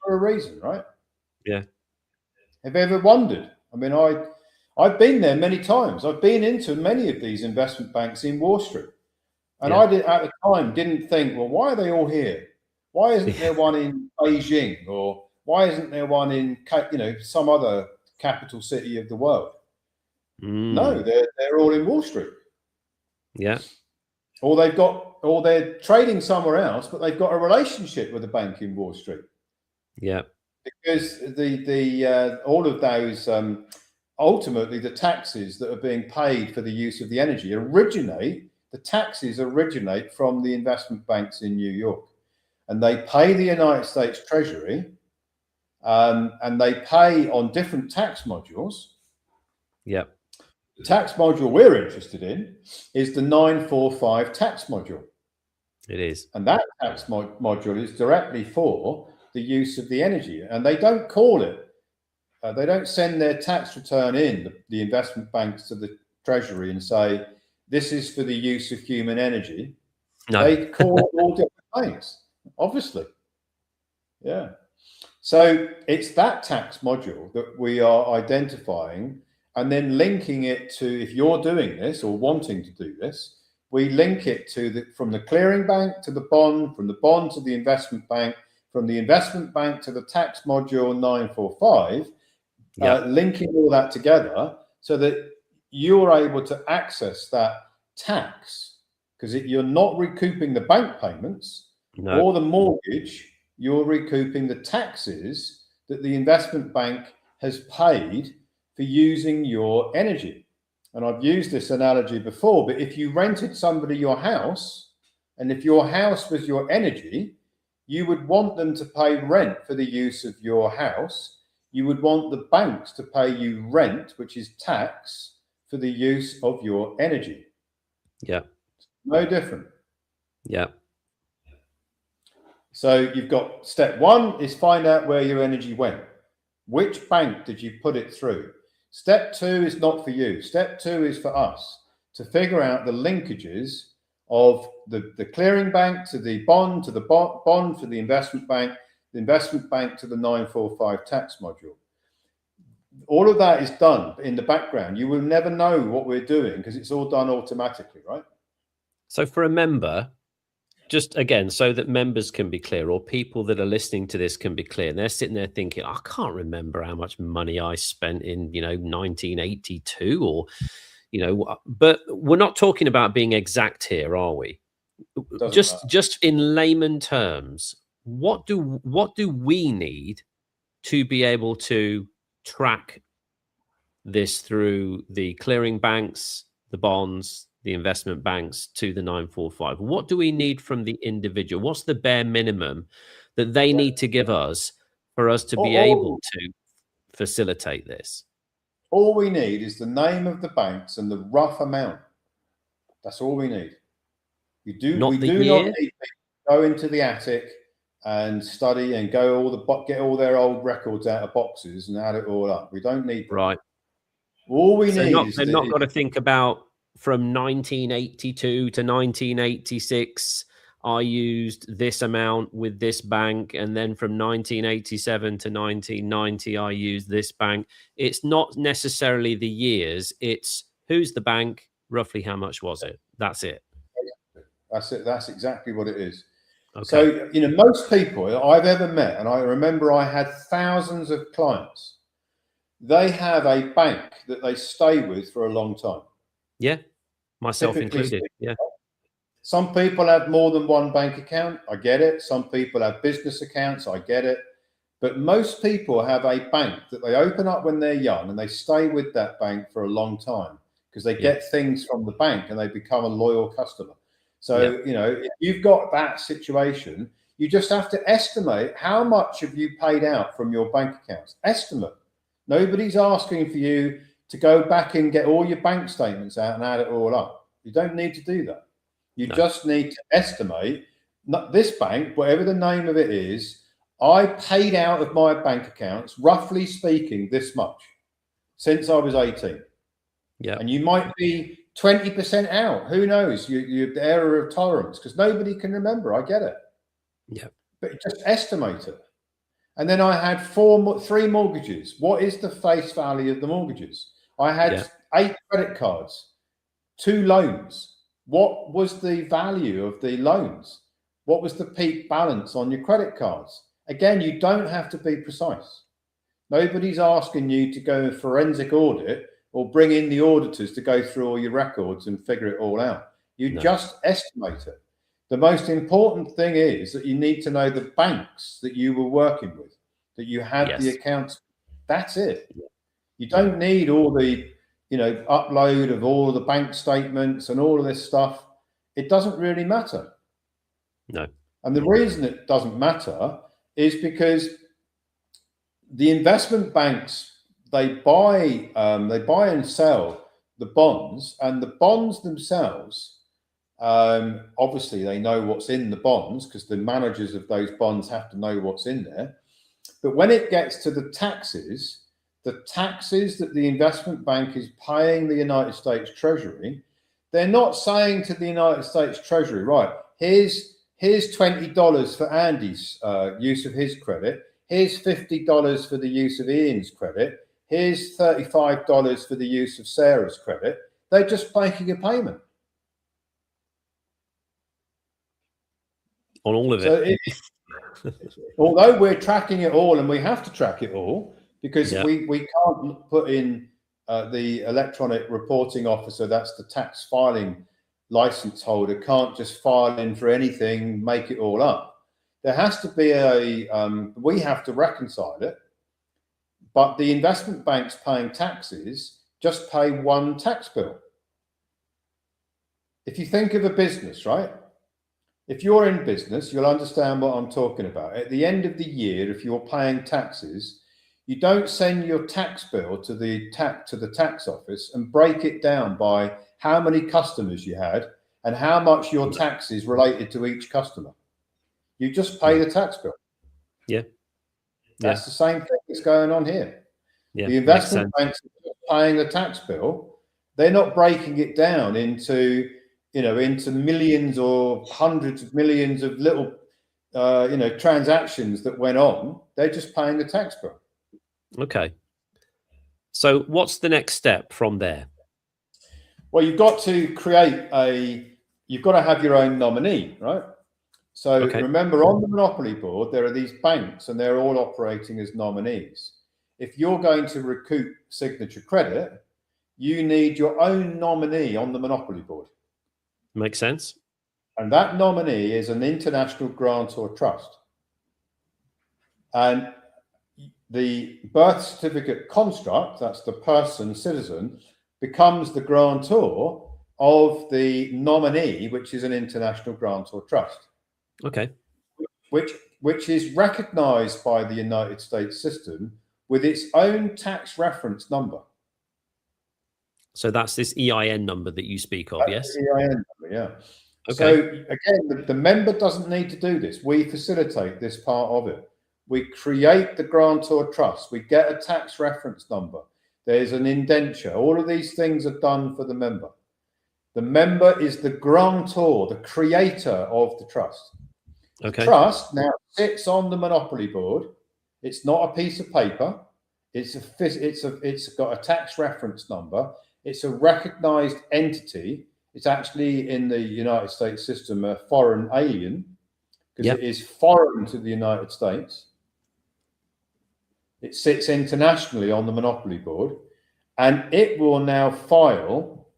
for a reason, right? Yeah. Have you ever wondered? I mean, I've been there many times. I've been into many of these investment banks in Wall Street. And I did at the time didn't think, well, why are they all here? Why isn't there one in Beijing, or why isn't there one in some other capital city of the world? No, they're all in Wall Street. Yeah. Or they're trading somewhere else, but they've got a relationship with a bank in Wall Street. Yeah. Because all of those ultimately the taxes that are being paid for the use of the energy the taxes originate from the investment banks in New York, and they pay the United States Treasury, and they pay on different tax modules. Yeah. The tax module we're interested in is the 945 tax module. It is. And that tax module is directly for the use of the energy. And they don't call it, they don't send their tax return in, the investment banks, to the Treasury and say, this is for the use of human energy. No. They call it all different things, obviously. Yeah. So it's that tax module that we are identifying and then linking it to, if you're doing this or wanting to do this, we link it to from the clearing bank to the bond, from the bond to the investment bank, from the investment bank to the tax module 945, linking all that together so that you're able to access that tax, because you're not recouping the bank payments or the mortgage, you're recouping the taxes that the investment bank has paid for using your energy. And I've used this analogy before, but if you rented somebody your house, and if your house was your energy, you would want them to pay rent for the use of your house. You would want the banks to pay you rent, which is tax, for the use of your energy. Yeah. No different. Yeah. So you've got step one is find out where your energy went. Which bank did you put it through? Step two is not for you. Step two is for us to figure out the linkages of the clearing bank to the bond to the investment bank to the 945 tax module. All of that is done in the background. You will never know what we're doing because it's all done automatically, right? So for a member just again, so that members can be clear, or people that are listening to this can be clear, and they're sitting there thinking, I can't remember how much money I spent in, 1982, or, but we're not talking about being exact here, are we? Doesn't Just matter. just in layman terms, what do we need to be able to track this through the clearing banks, the bonds, the investment banks to the 945? What do we need from the individual? What's the bare minimum that they need to give us for us to be able to facilitate this? All we need is the name of the banks and the rough amount. That's all we need. We do not need to go into the attic and study and get all their old records out of boxes and add it all up. We don't need that. Right. All we need is they've not got to think about from 1982 to 1986. I used this amount with this bank, and then from 1987 to 1990, I used this bank. It's not necessarily the years. It's who's the bank, roughly how much was it? That's it. That's it. That's exactly what it is. Okay. So, most people I've ever met, and I remember I had thousands of clients, they have a bank that they stay with for a long time. Yeah, myself included. Yeah. Some people have more than one bank account. I get it. Some people have business accounts. I get it. But most people have a bank that they open up when they're young, and they stay with that bank for a long time because they get things from the bank and they become a loyal customer. So, if you've got that situation, you just have to estimate how much have you paid out from your bank accounts. Estimate. Nobody's asking for you to go back and get all your bank statements out and add it all up. You don't need to do that. You just need to estimate, this bank, whatever the name of it is, I paid out of my bank accounts, roughly speaking, this much since I was 18. Yeah. And you might be 20% out. Who knows? Your error of tolerance, because nobody can remember. I get it. Yeah. But just estimate it. And then I had 3 mortgages. What is the face value of the mortgages? I had 8 credit cards, 2 loans. What was the value of the loans? What was the peak balance on your credit cards? Again, you don't have to be precise. Nobody's asking you to go in a forensic audit or bring in the auditors to go through all your records and figure it all out. You just estimate it. The most important thing is that you need to know the banks that you were working with, that you had the accounts. That's it. You don't need all the, upload of all the bank statements and all of this stuff. It doesn't really matter. No. And the reason it doesn't matter is because the investment banks, they buy and sell the bonds, and the bonds themselves, obviously they know what's in the bonds because the managers of those bonds have to know what's in there. But when it gets to the taxes that the investment bank is paying the United States Treasury, they're not saying to the United States Treasury, right, here's $20 for Andy's use of his credit, here's $50 for the use of Ian's credit, here's $35 for the use of Sarah's credit. They're just making a payment on all of it. Although we're tracking it all, and we have to track it all, because we can't put in the electronic reporting officer, that's the tax filing license holder, can't just file in for anything, make it all up. There has to be we have to reconcile it, but the investment banks paying taxes just pay one tax bill. If you think of a business, right? If you're in business, you'll understand what I'm talking about. At the end of the year, if you're paying taxes, you don't send your tax bill to the tax office and break it down by how many customers you had and how much your tax is related to each customer. You just pay the tax bill. Yeah. That's the same thing that's going on here. Yeah. The investment banks are paying the tax bill. They're not breaking it down into millions or hundreds of millions of little, transactions that went on. They're just paying the tax bill. Okay. So what's the next step from there? Well, you've got to have your own nominee, right? So Okay. remember, on the Monopoly Board, there are these banks and they're all operating as nominees. If you're going to recoup Signature Credit, you need your own nominee on the Monopoly Board. Makes sense. And that nominee is an international grantor trust. And the birth certificate construct, that's the person, citizen, becomes the grantor of the nominee, which is an international grantor trust. Okay. Which is recognized by the United States system with its own tax reference number. So that's this EIN number that you speak of, yes? EIN number, yeah. Okay. So again, the member doesn't need to do this. We facilitate this part of it. We create the grantor trust. We get a tax reference number. There's an indenture. All of these things are done for the member. The member is the grantor, the creator of the trust. Okay. Trust now sits on the Monopoly Board. It's not a piece of paper. It's got a tax reference number. It's a recognized entity. It's actually in the United States system a foreign alien because it is foreign to the United States. It sits internationally on the Monopoly Board, and it will now file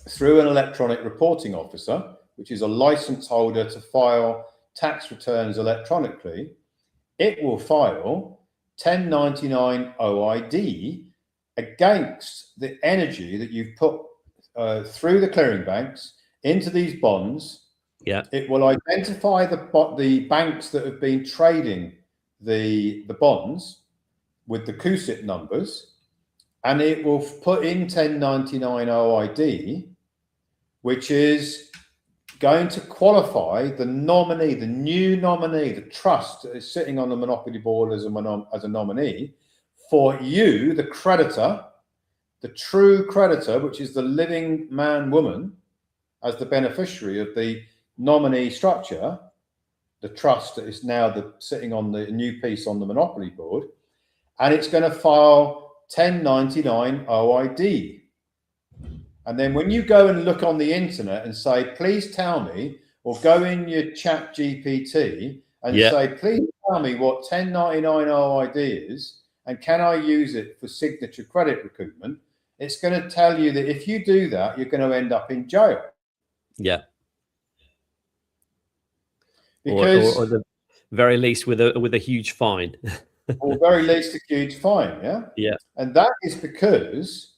through an electronic reporting officer, which is a license holder to file tax returns electronically. It will file 1099 OID against the energy that you've put through the clearing banks into these bonds. Yeah. It will identify the banks that have been trading the bonds with the CUSIP numbers, and it will put in 1099 OID, which is going to qualify the nominee, the new nominee, the trust that is sitting on the Monopoly Board as a nominee for you, the creditor, the true creditor, which is the living man, woman, as the beneficiary of the nominee structure, the trust that is now sitting on the new piece on the Monopoly Board, and it's going to file 1099 OID. And then when you go and look on the internet and say, please tell me, or go in your chat GPT and say, please tell me what 1099 OID is, and can I use it for signature credit recoupment? It's going to tell you that if you do that, you're going to end up in jail. Yeah. Because, or the very least with a huge fine. or very least a huge fine, yeah? Yeah. And that is because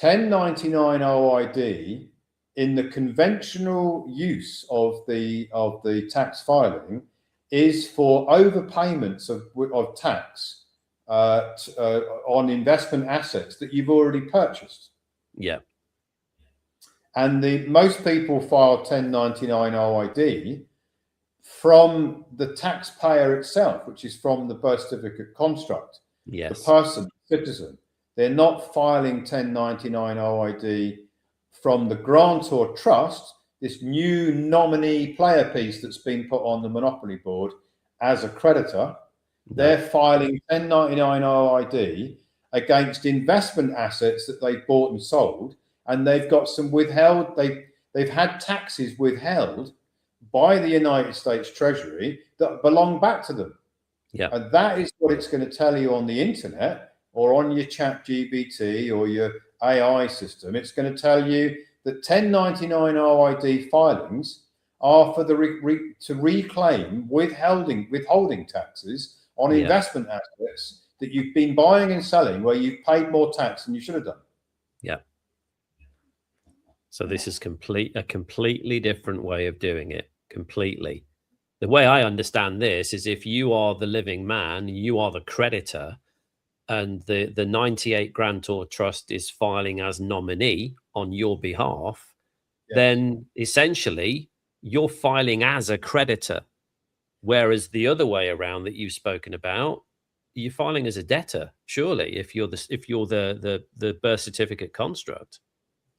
1099 OID in the conventional use of the tax filing is for overpayments of tax on investment assets that you've already purchased. Yeah. And most people file 1099 OID from the taxpayer itself, which is from the birth certificate construct. Yes. The person, citizen. They're not filing 1099 OID from the grantor trust, this new nominee player piece that's been put on the Monopoly Board as a creditor. No. They're filing 1099 OID against investment assets that they bought and sold, and they've got some withheld. They've had taxes withheld by the United States Treasury that belong back to them. Yeah. And that is what it's going to tell you on the internet or on your chat GPT or your AI system. It's going to tell you that 1099 OID filings are for the to reclaim withholding taxes on investment assets that you've been buying and selling where you've paid more tax than you should have done. Yeah. So this is a completely different way of doing it. Completely. The way I understand this is if you are the living man, you are the creditor, and the 98 grantor trust is filing as nominee on your behalf, then essentially you're filing as a creditor. Whereas the other way around that you've spoken about, you're filing as a debtor, surely, if you're the birth certificate construct.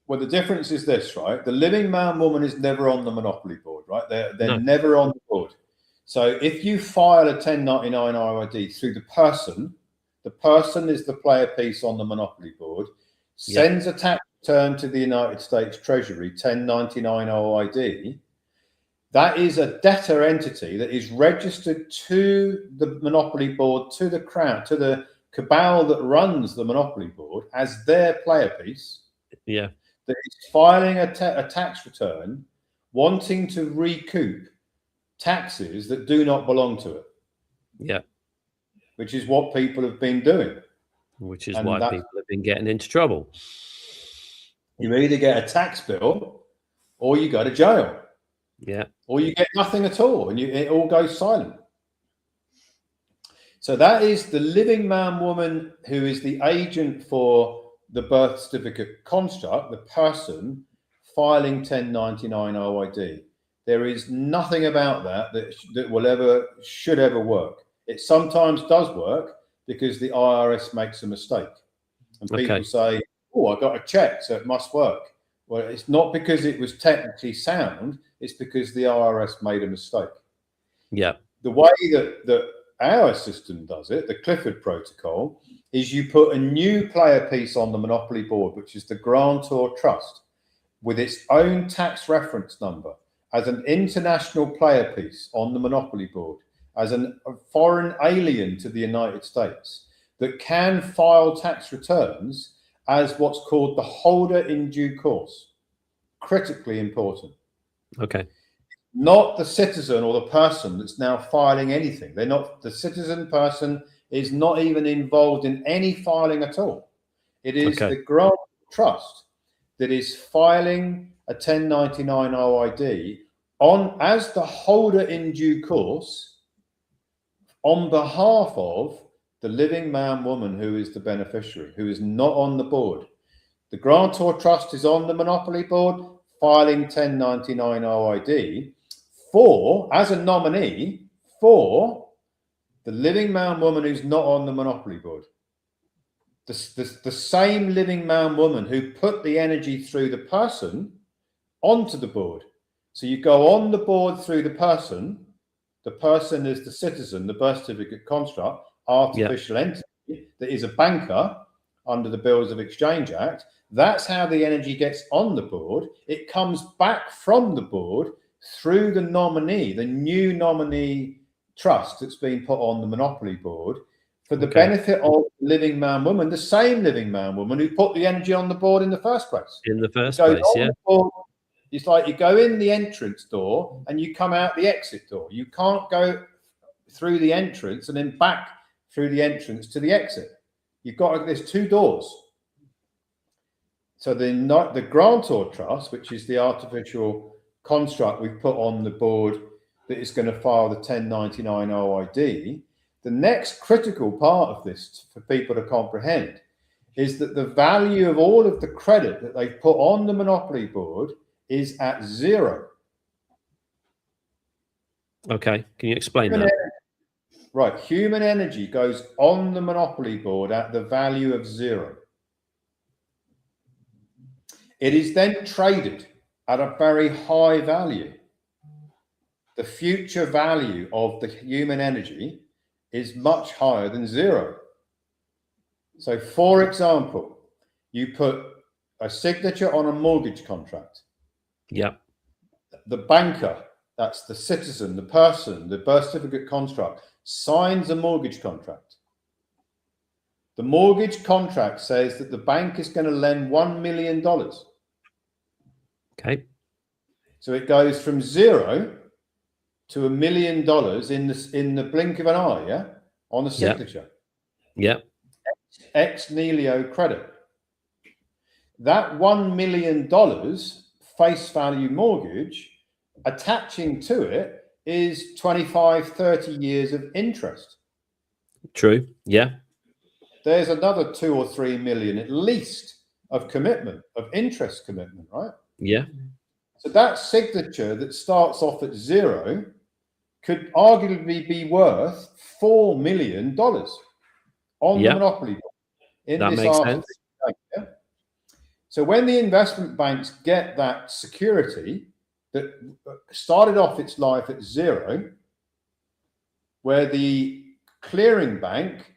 Well, the difference is this, right? The living man, woman is never on the Monopoly Board, right? They're never on the board. So if you file a 1099 OID through the person is the player piece on the Monopoly Board, sends a tax return to the United States Treasury, 1099 OID. That is a debtor entity that is registered to the Monopoly Board, to the Crown, to the cabal that runs the Monopoly Board as their player piece. Yeah. That is filing a tax return, wanting to recoup taxes that do not belong to it. Yeah. Which is what people have been doing. Which is why people have been getting into trouble. You either get a tax bill or you go to jail. Yeah. Or you get nothing at all and it all goes silent. So that is the living man woman who is the agent for the birth certificate construct, the person filing 1099 OID. There is nothing about that should ever work. It sometimes does work because the IRS makes a mistake. And people say, oh, I got a check, so it must work. Well, it's not because it was technically sound, it's because the IRS made a mistake. Yeah. The way that our system does it, the Clifford Protocol, is you put a new player piece on the Monopoly Board, which is the grantor trust, with its own tax reference number, as an international player piece on the Monopoly Board, as a foreign alien to the United States, that can file tax returns as what's called the holder in due course. Critically important. Okay. Not the citizen or the person that's now filing anything. They're not, the citizen person is not even involved in any filing at all. It is the grant trust that is filing a 1099 OID as the holder in due course on behalf of the living man woman who is the beneficiary, who is not on the board. The grantor trust is on the Monopoly Board filing 1099 OID as a nominee for the living man woman who's not on the Monopoly Board. The same living man woman who put the energy through the person onto the board. So you go on the board through the person is the citizen, the birth certificate construct, artificial entity that is a banker under the Bills of Exchange Act. That's how the energy gets on the board. It comes back from the board through the nominee, the new nominee trust that's been put on the Monopoly Board for the benefit of living man woman, the same living man woman who put the energy on the board in the first place. It's like you go in the entrance door and you come out the exit door. You can't go through the entrance and then back through the entrance to the exit. There's two doors. So the grantor trust, which is the artificial construct we've put on the board that is going to file the 1099 OID, the next critical part of this for people to comprehend is that the value of all of the credit that they've put on the Monopoly Board is at zero. Okay, can you explain that? Right, human energy goes on the Monopoly Board at the value of zero. It is then traded at a very high value. The future value of the human energy is much higher than zero. So, for example, you put a signature on a mortgage contract. Yep. The banker, that's the citizen, the person, the birth certificate construct, signs a mortgage contract. The mortgage contract says that the bank is going to lend $1 million. Okay. So it goes from zero to $1 million in the blink of an eye, yeah, on the signature. Yeah. Ex nihilo credit. That $1 million face value mortgage, attaching to it is 25, 30 years of interest. True. Yeah. There's another 2 or 3 million at least of commitment, of interest commitment, right? Yeah. So that signature that starts off at zero could arguably be worth $4 million on the Monopoly Board. That makes sense. Yeah? So when the investment banks get that security that started off its life at zero, where the clearing bank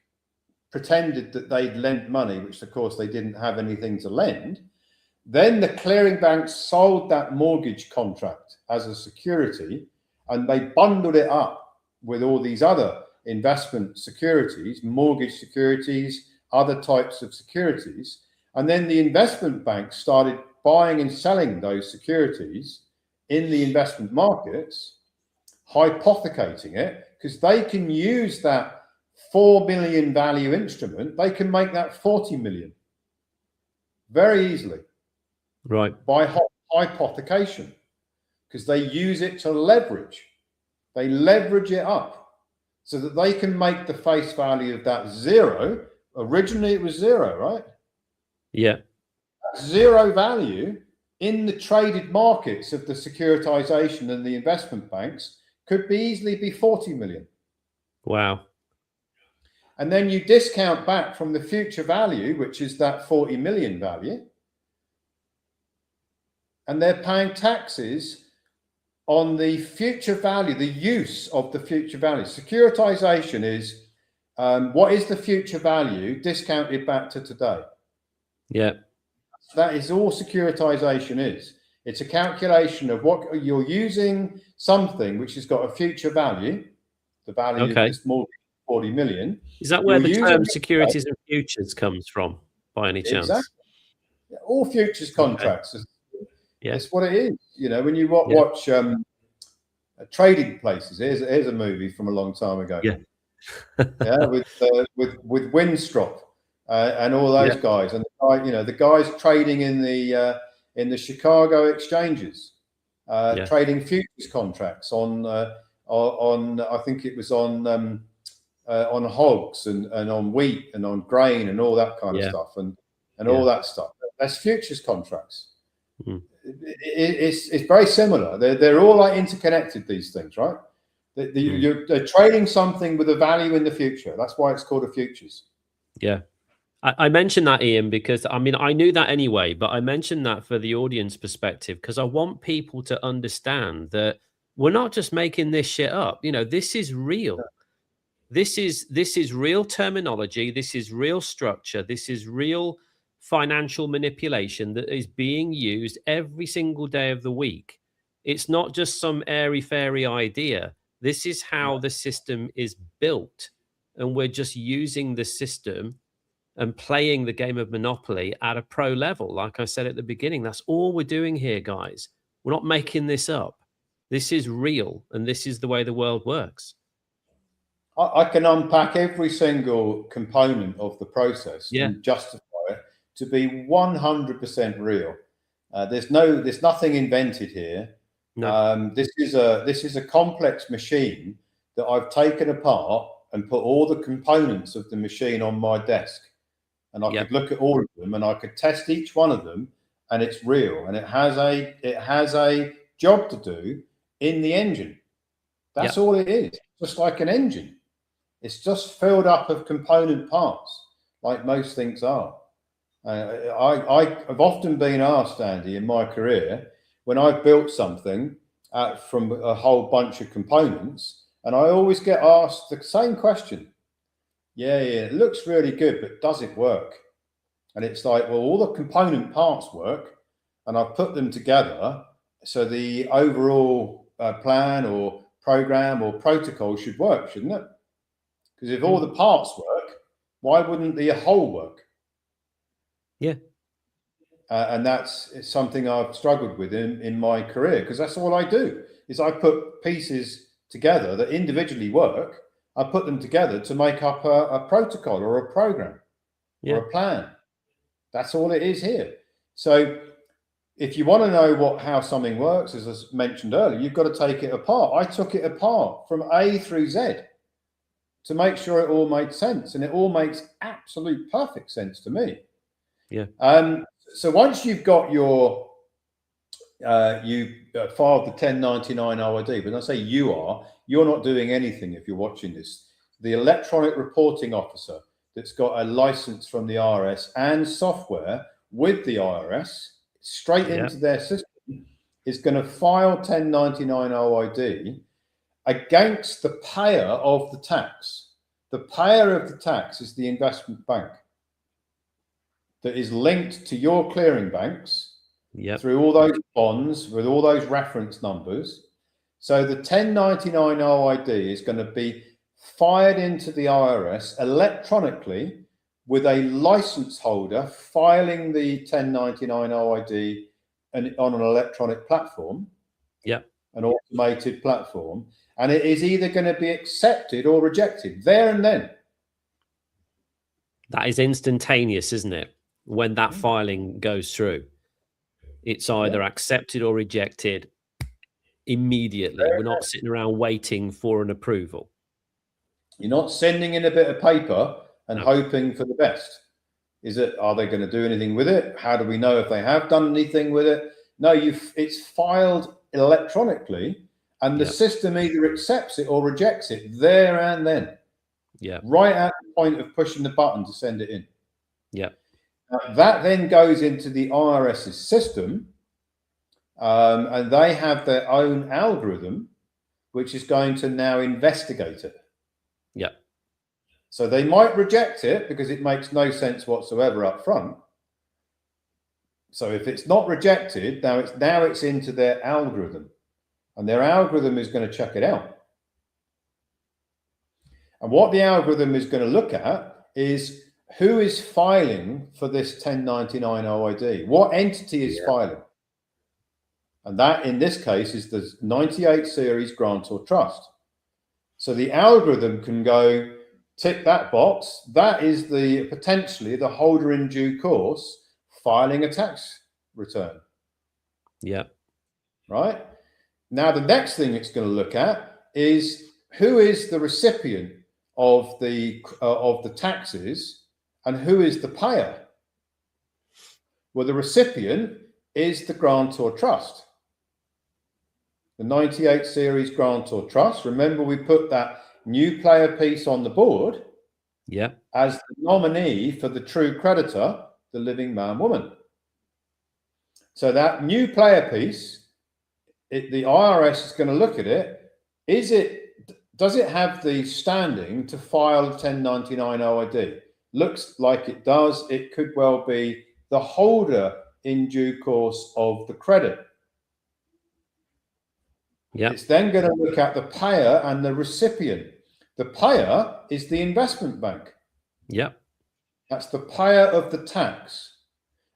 pretended that they'd lent money, which of course they didn't have anything to lend, Then the clearing bank sold that mortgage contract as a security, and they bundled it up with all these other investment securities, mortgage securities, other types of securities. And then the investment bank started buying and selling those securities in the investment markets, hypothecating it, because they can use that 4 million value instrument, they can make that 40 million very easily. Right. By hypothecation, because they use it to leverage. They leverage it up so that they can make the face value of that zero. Originally, it was zero, right? Yeah. Zero value in the traded markets of the securitization and the investment banks could be easily be 40 million. Wow. And then you discount back from the future value, which is that 40 million value. And they're paying taxes on the future value, the use of the future value. Securitization is what is the future value discounted back to today? Yeah. That is all securitization is. It's a calculation of what you're using, something which has got a future value, the value of this mortgage, 40 million. Is that where the term securities and futures comes from, by any chance? Exactly. All futures contracts. Yeah. It's what it is. You know, when you watch Trading Places, here's a movie from a long time ago. Yeah. Yeah, with Winstrop and all those guys, and the guys trading in the Chicago exchanges, trading futures contracts on I think it was on hogs and on wheat and on grain and all that kind of stuff and all that stuff. That's futures contracts. Mm. It's very similar. They're all like interconnected, these things, right? They're trading something with a value in the future. That's why it's called a futures. Yeah. I mentioned that, Ian, because I mean, I knew that anyway, but I mentioned that for the audience perspective, because I want people to understand that we're not just making this shit up. You know, this is real. This is real terminology. This is real structure. This is real financial manipulation that is being used every single day of the week. It's not just some airy-fairy idea. This is how the system is built. And we're just using the system and playing the game of Monopoly at a pro level. Like I said at the beginning, that's all we're doing here, guys. We're not making this up. This is real, and this is the way the world works. I can unpack every single component of the process and justify it to be 100% real. There's nothing invented here. No. This is a complex machine that I've taken apart and put all the components of the machine on my desk, and I could look at all of them and I could test each one of them, and it's real, and it has a job to do in the engine. That's all it is, just like an engine. It's just filled up of component parts, like most things are. I've often been asked, Andy, in my career, when I've built something from a whole bunch of components, and I always get asked the same question. Yeah, it looks really good, but does it work? And it's like, well, all the component parts work, and I've put them together, so the overall plan or program or protocol should work, shouldn't it? Because if all the parts work, why wouldn't the whole work? Yeah. And that's something I've struggled with in my career, because that's all I do, is I put pieces together that individually work. I put them together to make up a protocol or a program or a plan. That's all it is here. So if you want to know how something works, as I mentioned earlier, you've got to take it apart. I took it apart from A through Z to make sure it all made sense, and it all makes absolute perfect sense to me. Yeah. So once you've got your you filed the 1099 OID, but I say you're not doing anything if you're watching this. The electronic reporting officer that's got a license from the IRS and software with the IRS straight into their system is going to file 1099 OID against the payer of the tax. The payer of the tax is the investment bank that is linked to your clearing banks Yep. through all those bonds with all those reference numbers. So the 1099 OID is going to be fired into the IRS electronically with a license holder filing the 1099 OID on an electronic platform, Yep. an automated platform, and it is either going to be accepted or rejected there and then. That is instantaneous, isn't it? When that filing goes through, it's either accepted or rejected immediately. We're not sitting around waiting for an approval. You're not sending in a bit of paper and hoping for the best. Are they going to do anything with it? How do we know if they have done anything with it? No, it's filed electronically, and the system either accepts it or rejects it there and then. Yeah. Right at the point of pushing the button to send it in. Yeah. That then goes into the IRS's system, and they have their own algorithm, which is going to now investigate it. Yeah. So they might reject it because it makes no sense whatsoever up front. So if it's not rejected, now it's into their algorithm, and their algorithm is going to check it out. And what the algorithm is going to look at is who is filing for this 1099 OID. What entity is filing? And that, in this case, is the 98 series grantor trust. So the algorithm can go, tick that box. That is potentially the holder in due course filing a tax return. Yeah. Right? Now, the next thing it's going to look at is who is the recipient of the taxes and who is the payer. Well, the recipient is the grantor trust. The 98 series grantor trust. Remember, we put that new player piece on the board as the nominee for the true creditor, the living man woman. So that new player piece, the IRS is going to look at it. Does it have the standing to file a 1099 OID? Looks like it does. It could well be the holder in due course of the credit. Yeah. It's then going to look at the payer and the recipient. The payer is the investment bank. Yeah. That's the payer of the tax.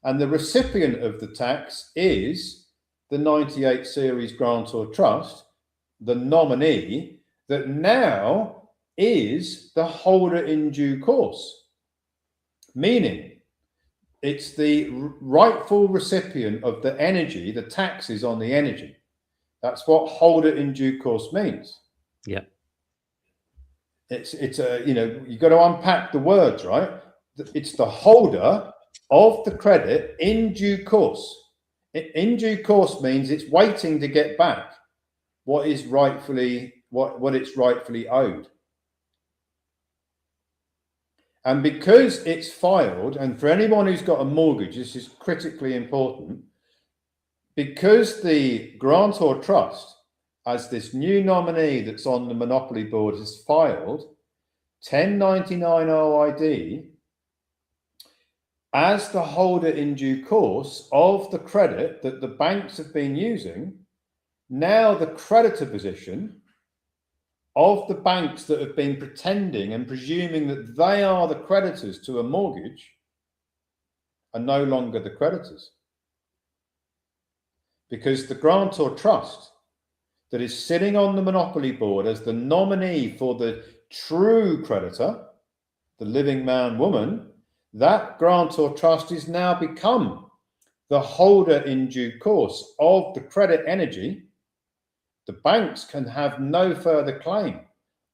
And the recipient of the tax is the 98 series grantor trust, the nominee, that now is the holder in due course. Meaning, it's the rightful recipient of the energy, the taxes on the energy. That's what holder in due course means. Yeah. It's you've got to unpack the words, right? It's the holder of the credit in due course. In due course means it's waiting to get back what it's rightfully owed. And because it's filed, and for anyone who's got a mortgage, this is critically important, because the grantor trust, as this new nominee that's on the Monopoly board, has filed 1099 OID as the holder in due course of the credit that the banks have been using, now the creditor position of the banks that have been pretending and presuming that they are the creditors to a mortgage are no longer the creditors. Because the grantor trust that is sitting on the Monopoly board as the nominee for the true creditor, the living man woman, that grantor trust is now become the holder in due course of the credit energy. The banks can have no further claim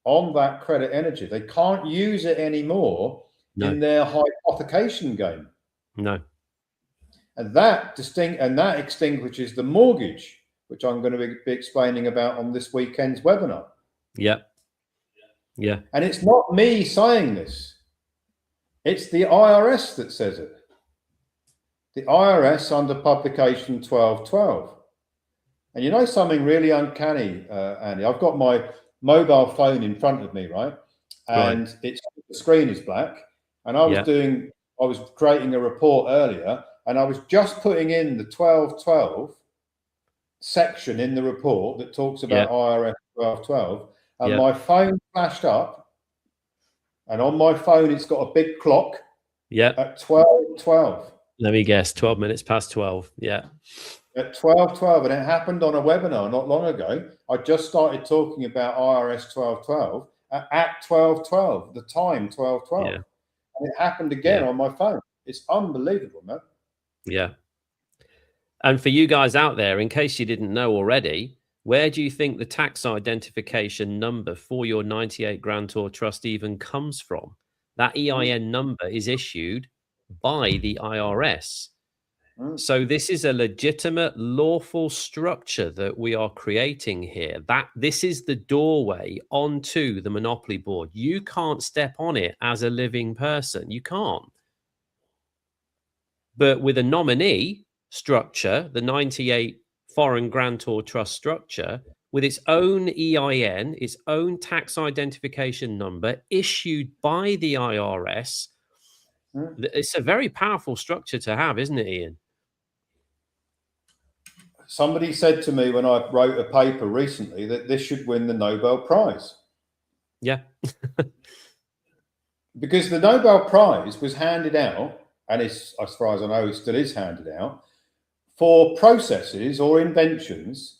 on that credit energy. They can't use it anymore in their hypothecation game. No. And that extinguishes the mortgage, which I'm going to be explaining about on this weekend's webinar. Yeah. Yeah. And it's not me saying this. It's the IRS that says it. The IRS under publication 1212. And you know something really uncanny, Andy? I've got my mobile phone in front of me, right? And the screen is black. And I was creating a report earlier, and I was just putting in the 1212 section in the report that talks about IRS 1212, and my phone flashed up, and on my phone it's got a big clock at 12:12. Let me guess, 12 minutes past 12. Yeah. At 12:12, and it happened on a webinar not long ago. I just started talking about IRS 1212 at 12:12, the time 12:12. Yeah. And it happened again on my phone. It's unbelievable, man. Yeah. And for you guys out there, in case you didn't know already, where do you think the tax identification number for your 98 grantor trust even comes from? That EIN number is issued by the IRS. So this is a legitimate, lawful structure that we are creating here. This is the doorway onto the monopoly board. You can't step on it as a living person. You can't. But with a nominee structure, the 98 foreign grantor trust structure, with its own EIN, its own tax identification number issued by the IRS, it's a very powerful structure to have, isn't it, Ian? Somebody said to me when I wrote a paper recently that this should win the Nobel Prize. Yeah. Because the Nobel Prize was handed out, and it's, as far as I know, it still is handed out, for processes or inventions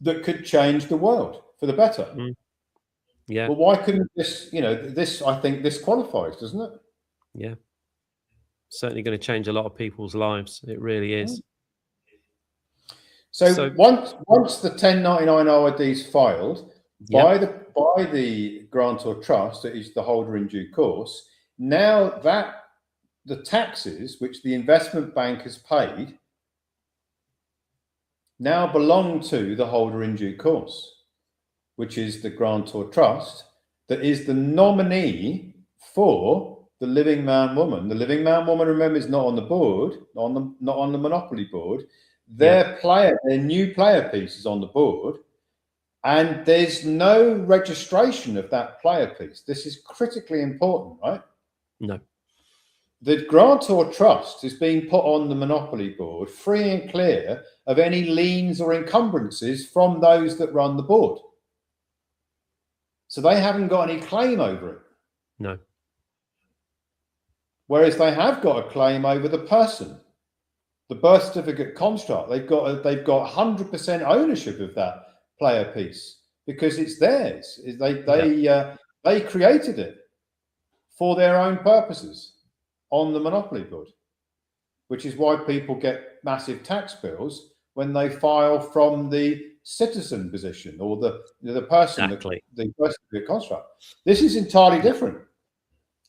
that could change the world for the better. Yeah. Well, why couldn't this, this, I think this qualifies, doesn't it? Yeah. Certainly going to change a lot of people's lives. It really is. So once the 1099 OID is filed by the grantor trust, that is the holder in due course, now that the taxes which the investment bank has paid now belong to the holder in due course, which is the grantor trust that is the nominee for the living man woman. The living man woman, remember, is not on the board, not on the monopoly board. Their new player piece is on the board, and there's no registration of that player piece. This is critically important, right? No. The grantor trust is being put on the monopoly board free and clear of any liens or encumbrances from those that run the board. So they haven't got any claim over it. No. Whereas they have got a claim over the person. The birth certificate construct, they've got 100% ownership of that player piece because it's theirs. They created it for their own purposes on the monopoly board, which is why people get massive tax bills when they file from the citizen position or the person, the birth certificate construct. This is entirely different.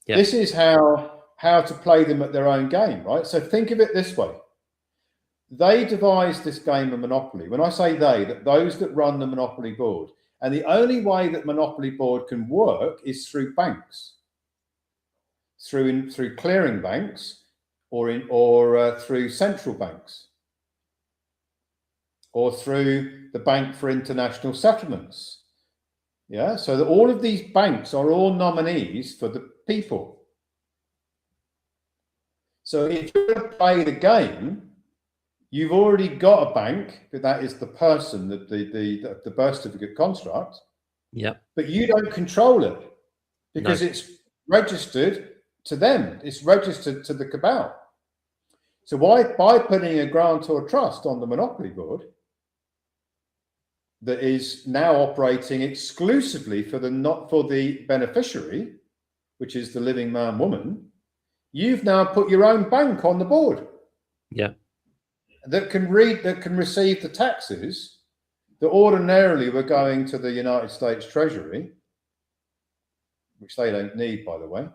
Yep. This is how to play them at their own game, right? So think of it this way. They devised this game of Monopoly. When I say they, that those that run the Monopoly board, and the only way that Monopoly board can work is through banks, through clearing banks, or through central banks, or through the Bank for International Settlements. Yeah, so that all of these banks are all nominees for the people. So if you're going to play the game, you've already got a bank, but that is the person, the birth certificate construct. Yeah. But you don't control it because it's registered to them. It's registered to the cabal. So by putting a grantor trust on the monopoly board that is now operating exclusively for the beneficiary, which is the living man woman, you've now put your own bank on the board. Yeah. That can receive the taxes that ordinarily were going to the United States Treasury, which they don't need, by the way,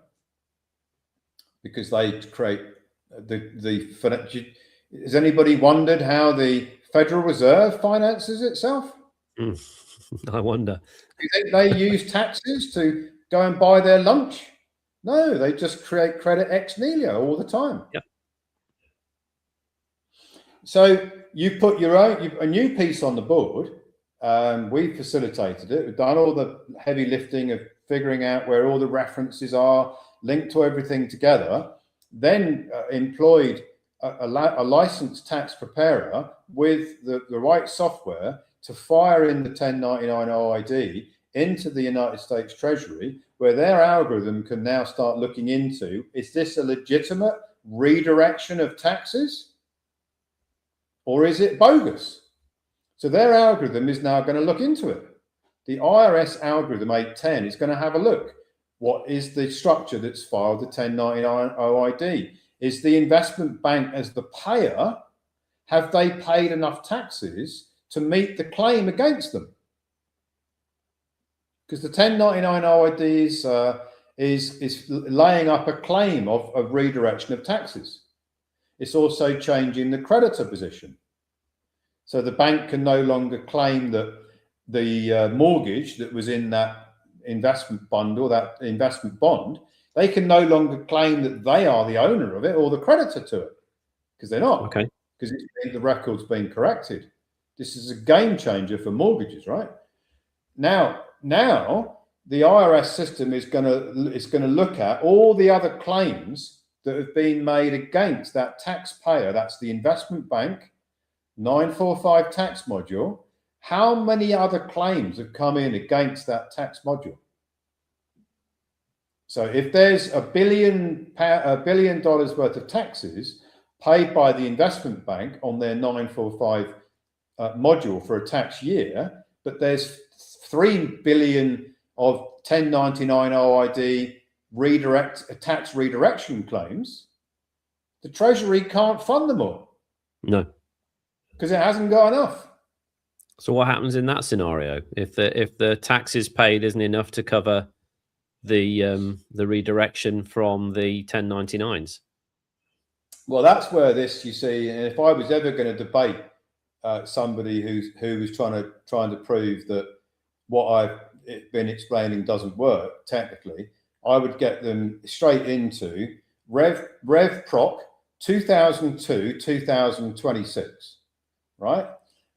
because they create the. Has anybody wondered how the Federal Reserve finances itself? I wonder. Do you think they use taxes to go and buy their lunch? No, they just create credit ex nihilo all the time. Yeah. So you put a new piece on the board. We facilitated it. We've done all the heavy lifting of figuring out where all the references are, linked to everything together, then employed a licensed tax preparer with the right software to fire in the 1099 OID into the United States Treasury, where their algorithm can now start looking into, is this a legitimate redirection of taxes or is it bogus? So their algorithm is now going to look into it. The IRS algorithm 810 is going to have a look. What is the structure that's filed the 1099 OID? Is the investment bank as the payer, have they paid enough taxes to meet the claim against them? Because the 1099 OID is laying up a claim of redirection of taxes. It's also changing the creditor position. So the bank can no longer claim that the mortgage that was in that investment bundle, that investment bond, they can no longer claim that they are the owner of it or the creditor to it, because they're not. Okay. Because the record's been corrected. This is a game changer for mortgages, right? Now the IRS system is going to look at all the other claims that have been made against that taxpayer. That's the investment bank 945 tax module. How many other claims have come in against that tax module? So if there's $1 billion worth of taxes paid by the investment bank on their 945 module for a tax year, but there's 3 billion of 1099 OID tax redirection claims, the Treasury can't fund them all. No, because it hasn't got enough. So what happens in that scenario if the taxes paid isn't enough to cover the redirection from the 1099s? Well, that's where this, you see, and if I was ever going to debate somebody who was trying to prove that what I've been explaining doesn't work technically, I would get them straight into Rev Proc 2002-2026, right?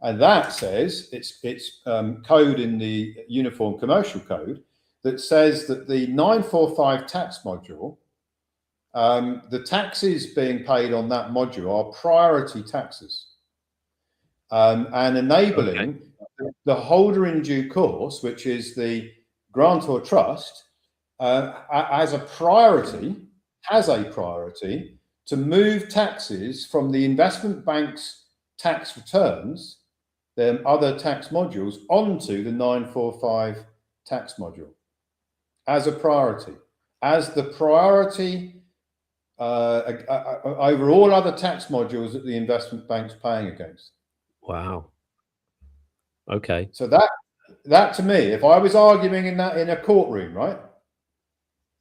And that says it's code in the Uniform Commercial Code that says that the 945 tax module, the taxes being paid on that module are priority taxes, and enabling the holder in due course, which is the grantor trust, has a priority to move taxes from the investment bank's tax returns, their other tax modules, onto the 945 tax module as a priority, as the priority over all other tax modules that the investment bank's paying against. Wow. Okay. So that to me, if I was arguing in a courtroom, right,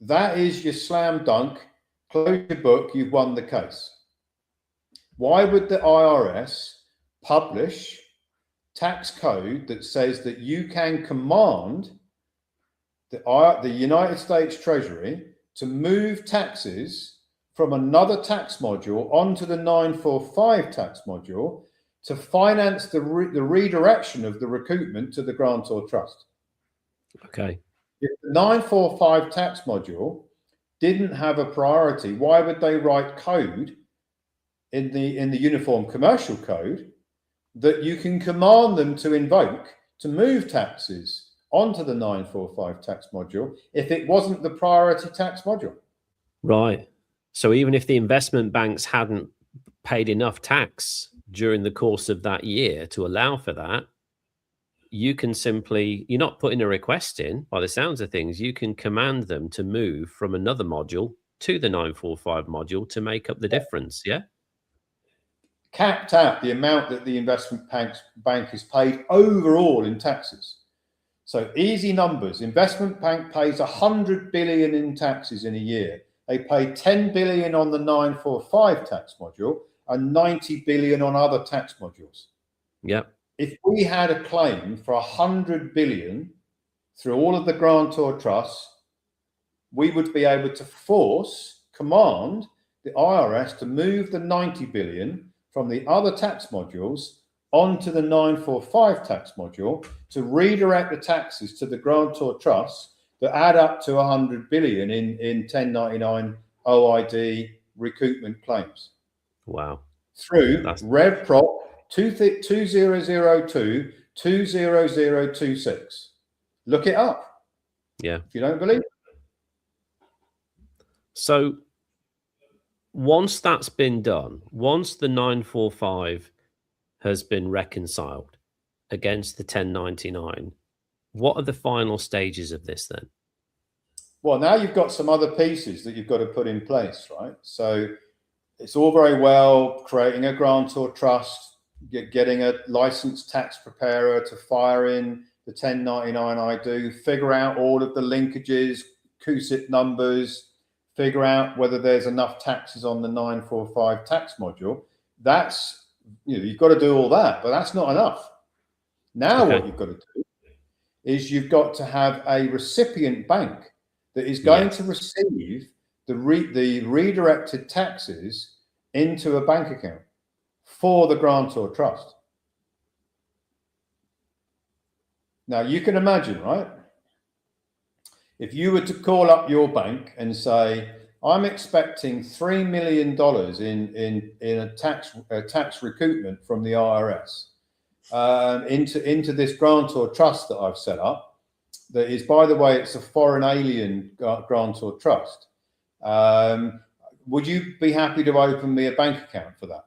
that is your slam dunk, close your book, you've won the case. Why would the IRS publish tax code that says that you can command the United States Treasury to move taxes from another tax module onto the 945 tax module to finance the redirection of the recoupment to the grantor trust? Okay. If the 945 tax module didn't have a priority, why would they write code in the Uniform Commercial Code that you can command them to invoke to move taxes onto the 945 tax module if it wasn't the priority tax module? Right. So even if the investment banks hadn't paid enough tax during the course of that year to allow for that, you can simply, you're not putting a request in, by the sounds of things, you can command them to move from another module to the 945 module to make up the difference, yeah? Capped out the amount that the investment bank is paid overall in taxes. So easy numbers, investment bank pays 100 billion in taxes in a year. They pay 10 billion on the 945 tax module and 90 billion on other tax modules. Yep. If we had a claim for 100 billion through all of the grantor trusts, we would be able to command the IRS to move the 90 billion from the other tax modules onto the 945 tax module to redirect the taxes to the grantor trusts that add up to 100 billion in 1099 OID recoupment claims. Wow. through That's Rev Prop 2002 20026. Look it up. Yeah. If you don't believe it. So once that's been done, once the 945 has been reconciled against the 1099, what are the final stages of this then? Well, now you've got some other pieces that you've got to put in place, right? So it's all very well creating a grantor trust, getting a licensed tax preparer to fire in the 1099 I do, figure out all of the linkages, CUSIP numbers, figure out whether there's enough taxes on the 945 tax module. That's, you've got to do all that, but that's not enough. Now what you've got to do is you've got to have a recipient bank that is going to receive the redirected taxes into a bank account for the grantor trust. Now you can imagine, right? If you were to call up your bank and say, I'm expecting $3 million in a tax recoupment from the IRS into this grantor trust that I've set up, that is, by the way, it's a foreign alien grantor trust. Would you be happy to open me a bank account for that?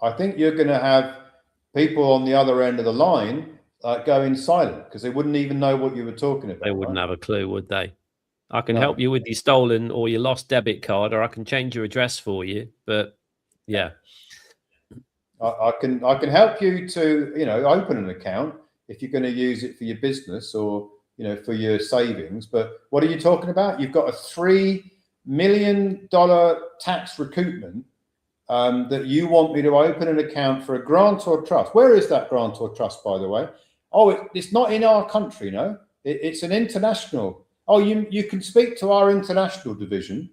I think you're going to have people on the other end of the line going silent because they wouldn't even know what you were talking about. They wouldn't have a clue, would they? I can help you with your stolen or your lost debit card, or I can change your address for you. But yeah, I can help you to open an account if you're going to use it for your business or for your savings. But what are you talking about? You've got a $3 million tax recoupment that you want me to open an account for a grantor trust. Where is that grantor trust, by the way? Oh, it's not in our country, no. It's an international. Oh, you can speak to our international division,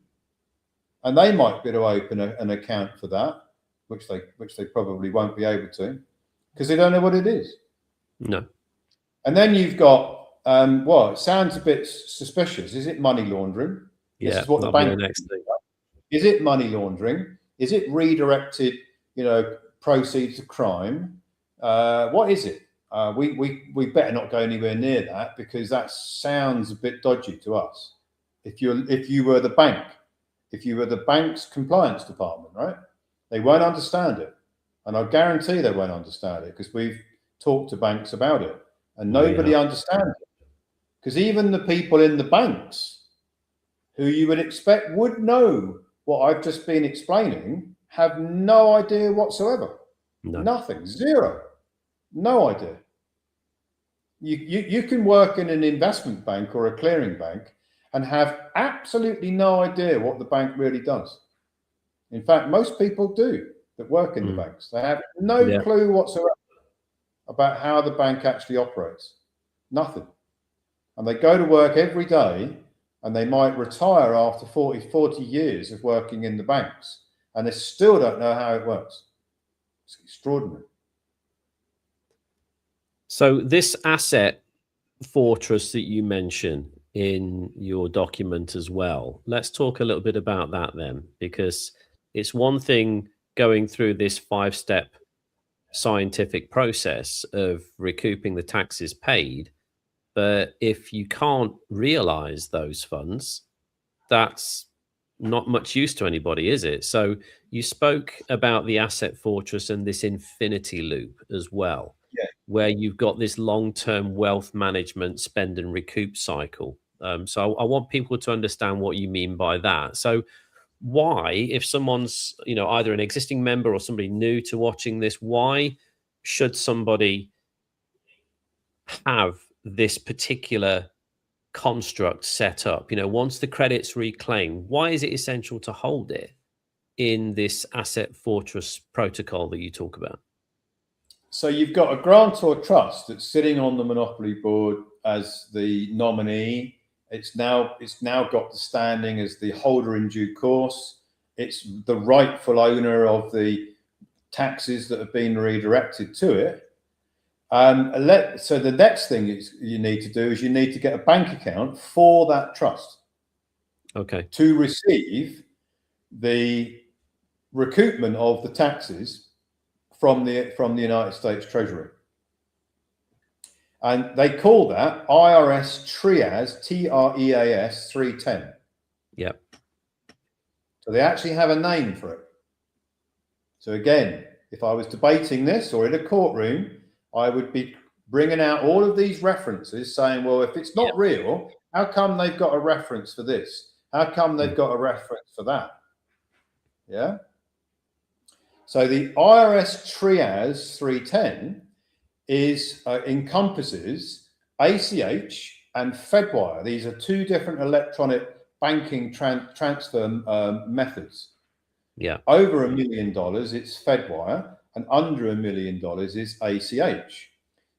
and they might be able to open an account for that, which they probably won't be able to, because they don't know what it is. No. And then you've got well, it sounds a bit suspicious. Is it money laundering? Yeah, this is what the bank. Next thing. Is it money laundering? Is it redirected, proceeds to crime? What is it? We better not go anywhere near that, because that sounds a bit dodgy to us. If you were the bank, if you were the bank's compliance department, right? They won't understand it, and I guarantee they won't understand it, because we've talked to banks about it, and nobody understands it. Because even the people in the banks, who you would expect would know what I've just been explaining, have no idea whatsoever. No. Nothing. Zero. No idea. You can work in an investment bank or a clearing bank and have absolutely no idea what the bank really does. In fact, most people do that work in the banks. They have no clue whatsoever about how the bank actually operates. Nothing. And they go to work every day, and they might retire after 40 years of working in the banks, and they still don't know how it works. It's extraordinary. So this asset fortress that you mention in your document as well, let's talk a little bit about that then, because it's one thing going through this 5-step scientific process of recouping the taxes paid, but if you can't realize those funds, that's not much use to anybody, is it? So you spoke about the asset fortress and this infinity loop as well, where you've got this long-term wealth management spend and recoup cycle. So I want people to understand what you mean by that. So why, if someone's either an existing member or somebody new to watching this, why should somebody have this particular construct set up? Once the credit's reclaimed, why is it essential to hold it in this asset fortress protocol that you talk about? So you've got a grantor trust that's sitting on the monopoly board as the nominee. It's now got the standing as the holder in due course. It's the rightful owner of the taxes that have been redirected to it. So the next thing you need to do is you need to get a bank account for that trust. Okay. To receive the recoupment of the taxes from the United States Treasury. And they call that IRS TREAS, TREAS 310. Yep. So they actually have a name for it. So again, if I was debating this or in a courtroom, I would be bringing out all of these references saying, well, if it's not real, how come they've got a reference for this? How come they've got a reference for that? Yeah. So the IRS TREAS 310 encompasses ACH and Fedwire. These are two different electronic banking transfer methods. Yeah. Over $1 million, it's Fedwire, and under $1 million is ACH.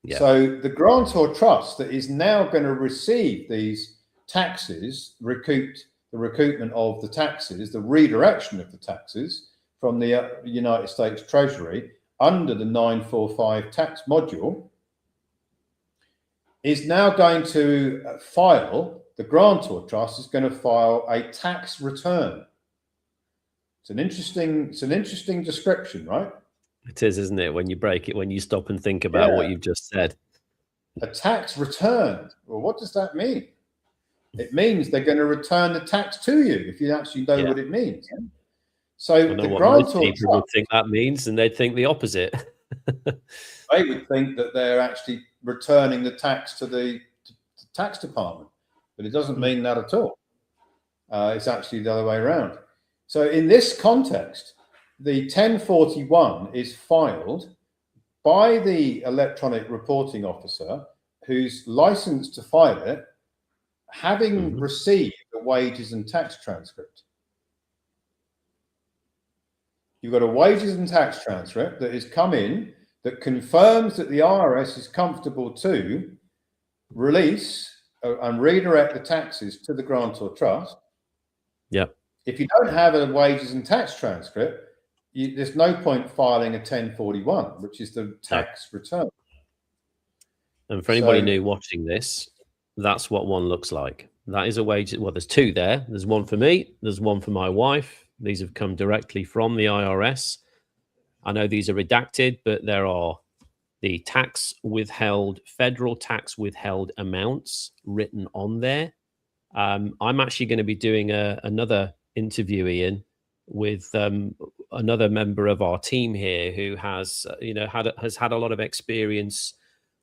Yeah. So the grantor trust that is now going to receive these taxes, the recoupment of the taxes, the redirection of the taxes from the United States Treasury under the 945 tax module, is now going to file, the grantor trust is going to file a tax return. It's an interesting description, right? It is, isn't it? When you break it, when you stop and think about what you've just said. A tax return. Well, what does that mean? It means they're going to return the tax to you, if you actually know what it means. So the grantor people would think that means, and they'd think the opposite. They would think that they're actually returning the tax to the tax department, but it doesn't mean that at all. It's actually the other way around. So in this context, the 1041 is filed by the electronic reporting officer who's licensed to file it, having received the wages and tax transcript. You've got a wages and tax transcript that has come in that confirms that the IRS is comfortable to release and redirect the taxes to the grantor trust. Yep. If you don't have a wages and tax transcript, there's no point filing a 1041, which is the tax return. And for anybody new watching this, that's what one looks like. That is a wage. Well, there's two there. There's one for me. There's one for my wife. These have come directly from the IRS. I know these are redacted, but there are the tax withheld, federal tax withheld amounts written on there. I'm actually going to be doing another interview, Ian, with another member of our team here who has, has had a lot of experience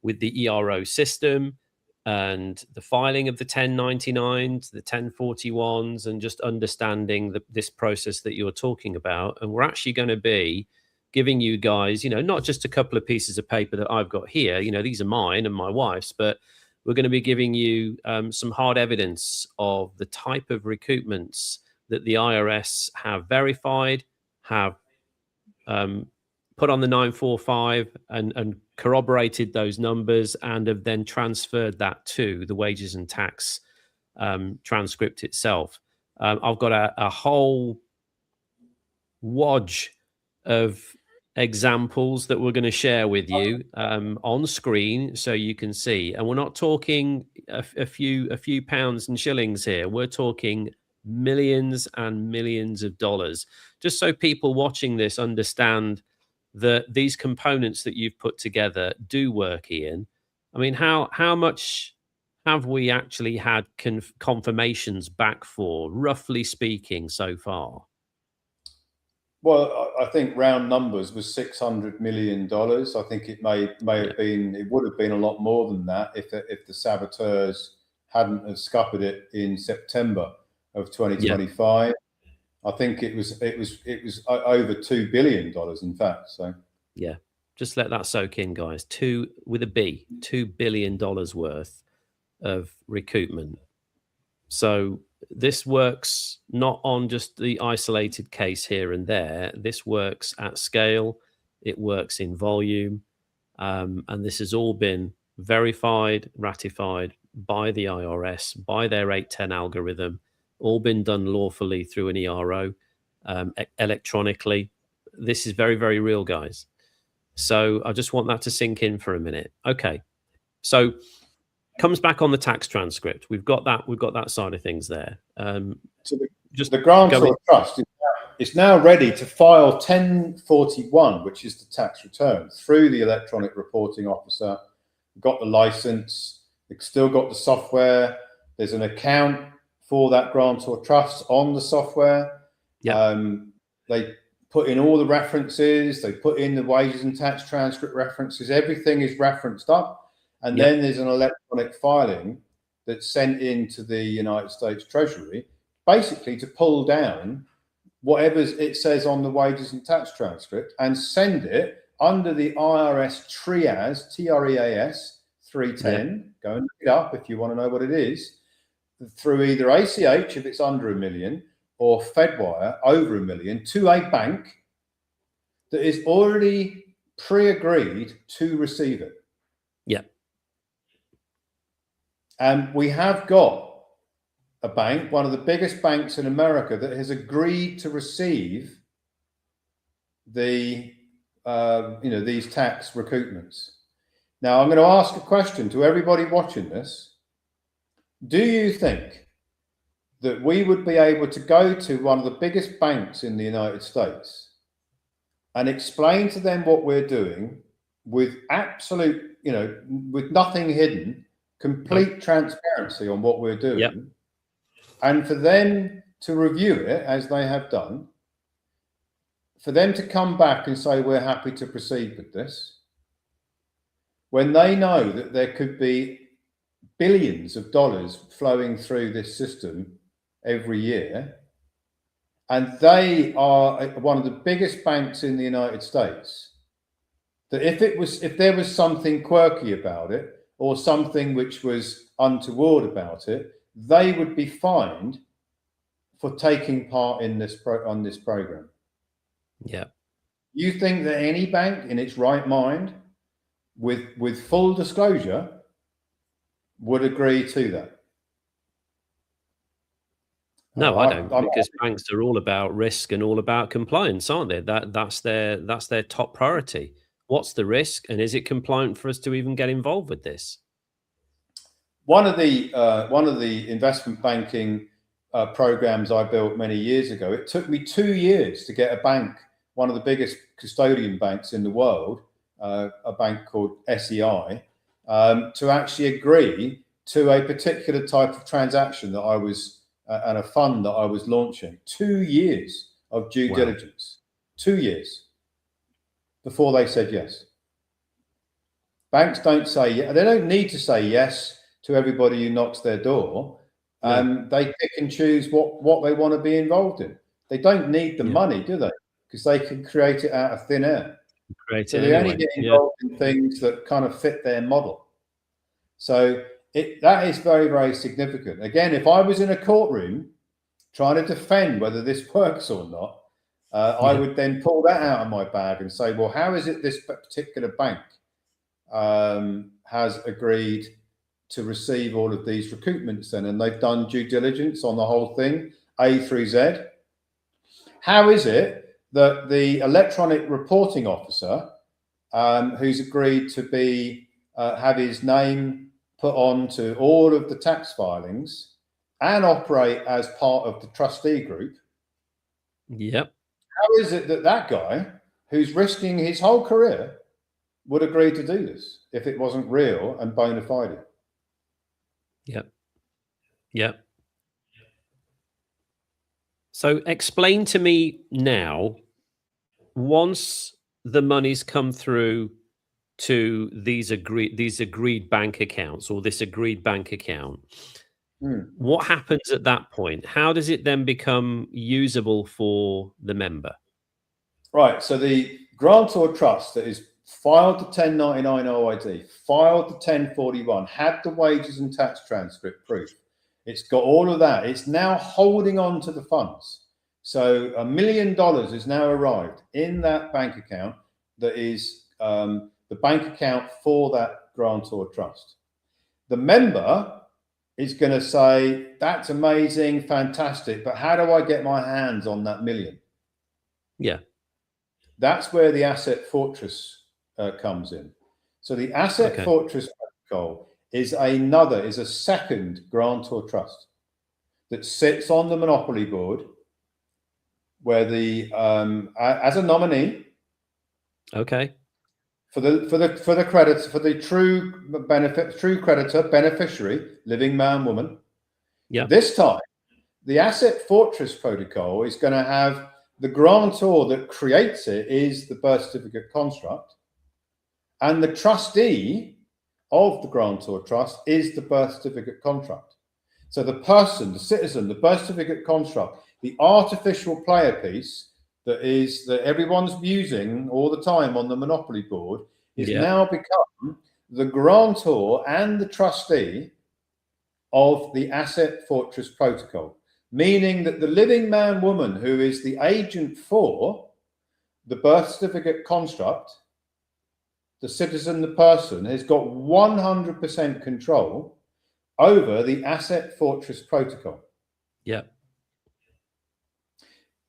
with the ERO system and the filing of the 1099s, the 1041s, and just understanding this process that you're talking about. And we're actually going to be giving you guys, not just a couple of pieces of paper that I've got here, these are mine and my wife's, but we're going to be giving you some hard evidence of the type of recoupments that the IRS have verified, have put on the 945 and corroborated those numbers, and have then transferred that to the wages and tax transcript itself. I've got a whole wodge of examples that we're going to share with you on screen so you can see. And we're not talking a few pounds and shillings here. We're talking millions and millions of dollars, just so people watching this understand that these components that you've put together do work, Ian. I mean, how much have we actually had confirmations back for, roughly speaking, so far? Well, I think round numbers was $600 million. I think it may have been, it would have been a lot more than that if the saboteurs hadn't have scuppered it in September of 2025. I think it was over $2 billion, in fact. So yeah, just let that soak in, guys. $2 billion worth of recoupment. So this works not on just the isolated case here and there. This works at scale. It works in volume. And this has all been verified, ratified by the IRS, by their 810 algorithm, all been done lawfully through an ERO, electronically. This is very, very real, guys. So I just want that to sink in for a minute. Okay. So comes back on the tax transcript. We've got that side of things there. So the grantor trust it's now ready to file 1041, which is the tax return, through the electronic reporting officer. Got the license, it's still got the software. There's an account for that grantor trust on the software. Yeah. They put in all the references, they put in the wages and tax transcript references, everything is referenced up. And then there's an electronic filing that's sent into the United States Treasury, basically to pull down whatever it says on the wages and tax transcript and send it under the IRS TREAS, TREAS 310. Go and look it up if you want to know what it is, through either ACH if it's under $1 million or Fedwire over $1 million, to a bank that is already pre-agreed to receive it. Yeah. And we have got a bank, one of the biggest banks in America, that has agreed to receive the these tax recoupments. Now, I'm going to ask a question to everybody watching this. Do you think that we would be able to go to one of the biggest banks in the United States and explain to them what we're doing with absolute, with nothing hidden, complete transparency on what we're doing, and for them to review it as they have done, for them to come back and say, we're happy to proceed with this, when they know that there could be billions of dollars flowing through this system every year, and they are one of the biggest banks in the United States, that if there was something quirky about it or something which was untoward about it, they would be fined for taking part in this on this program. Yeah. You think that any bank in its right mind, with full disclosure, would agree to that? No, I don't, because banks are all about risk and all about compliance, aren't they? That's their top priority. What's the risk, and is it compliant for us to even get involved with this? One of the investment banking programs I built many years ago, it took me 2 years to get a bank, one of the biggest custodian banks in the world, a bank called SEI, to actually agree to a particular type of transaction that I was and a fund that I was launching. 2 years of due diligence, 2 years before they said yes. Banks don't say yes. They don't need to say yes to everybody who knocks their door. They pick and choose what they want to be involved in. They don't need the money, do they? Because they can create it out of thin air. So they only get involved in things that kind of fit their model. So that is very, very significant. Again, if I was in a courtroom trying to defend whether this works or not, I would then pull that out of my bag and say, well, how is it this particular bank has agreed to receive all of these recoupments then, and they've done due diligence on the whole thing, A through Z? How is it that the electronic reporting officer, who's agreed to be have his name put on to all of the tax filings and operate as part of the trustee group, how is it that that guy, who's risking his whole career, would agree to do this if it wasn't real and bona fide? So explain to me now, once the money's come through to these agreed bank accounts, or this agreed bank account, what happens at that point? How does it then become usable for the member? Right. So the grantor trust that is filed the 1099 OID, filed the 1041, had the wages and tax transcript proof. It's got all of that. It's now holding on to the funds. So $1 million has now arrived in that bank account that is the bank account for that grantor trust. The member is going to say, that's amazing, fantastic, but how do I get my hands on that million? That's where the Asset Fortress comes in. So the Asset Fortress protocol is a second grantor trust that sits on the monopoly board where the as a nominee, Okay. for the credits, for the true creditor, beneficiary, living man, woman. Yeah. This time, the Asset Fortress Protocol is going to have the grantor that creates it is the birth certificate construct, and the trustee of the grantor trust is the birth certificate contract. So the person, the citizen, the birth certificate construct, the artificial player piece that everyone's using all the time on the Monopoly board is now become the grantor and the trustee of the Asset Fortress Protocol, meaning that the living man, woman, who is the agent for the birth certificate construct, the citizen, the person, has got 100% control over the Asset Fortress Protocol. Yeah.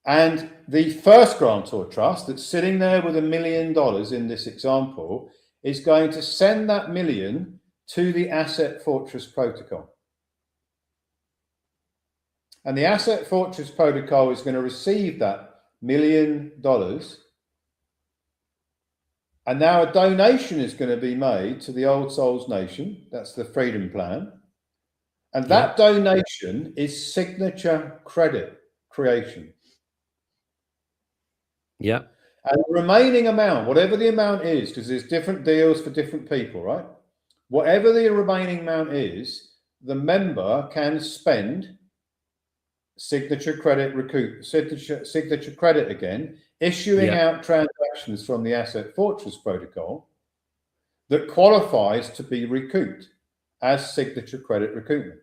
And the first grantor trust that's sitting there with $1 million in this example is going to send that million to the Asset Fortress Protocol. And the Asset Fortress Protocol is going to receive that $1 million. And now a donation is going to be made to the Old Souls Nation. That's the Freedom Plan. And that donation is signature credit creation. Yeah. And the remaining amount, whatever the amount is, because there's different deals for different people, right? Whatever the remaining amount is, the member can spend signature credit signature credit again, issuing out transactions from the Asset Fortress Protocol that qualifies to be recouped as signature credit recoupment.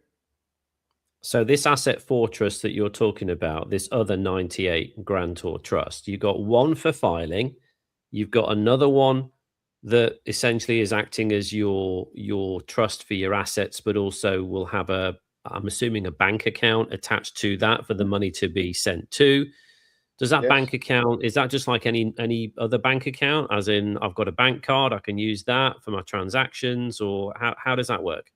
So this Asset Fortress that you're talking about, this other 98 grantor trust, you've got one for filing, you've got another one that essentially is acting as your trust for your assets, but also will have I'm assuming a bank account attached to that for the money to be sent to. Does that bank account, is that just like any other bank account? As in, I've got a bank card, I can use that for my transactions, or how does that work?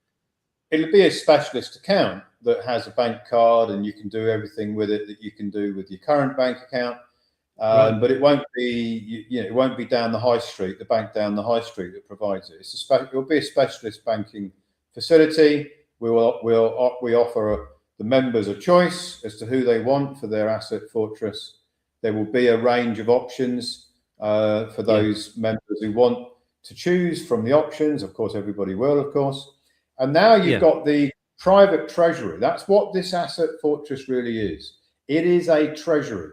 It'll be a specialist account that has a bank card, and you can do everything with it that you can do with your current bank account. But it won't be, it won't be down the high street, the bank down the high street that provides it. It will be a specialist banking facility. We offer the members a choice as to who they want for their Asset Fortress. There will be a range of options for those members who want to choose from the options. Of course, everybody will, of course. And now you've got the private treasury. That's what this Asset Fortress really is. It is a treasury.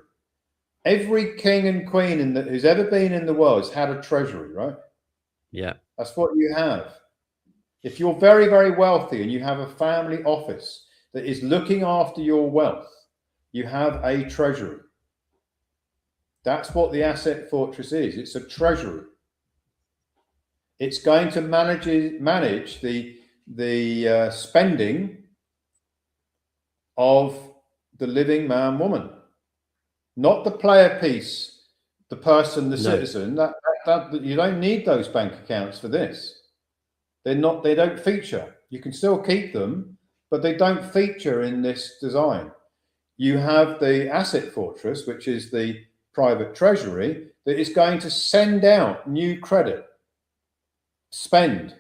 Every king and queen who's ever been in the world has had a treasury, right? Yeah. That's what you have. If you're very, very wealthy and you have a family office that is looking after your wealth, you have a treasury. That's what the Asset Fortress is. It's a treasury. It's going to manage the spending of the living man, woman, not the player piece, the person, the citizen. That you don't need those bank accounts for this. They don't feature. You can still keep them, but they don't feature in this design. You have the Asset Fortress, which is the private treasury that is going to send out new credit, spend.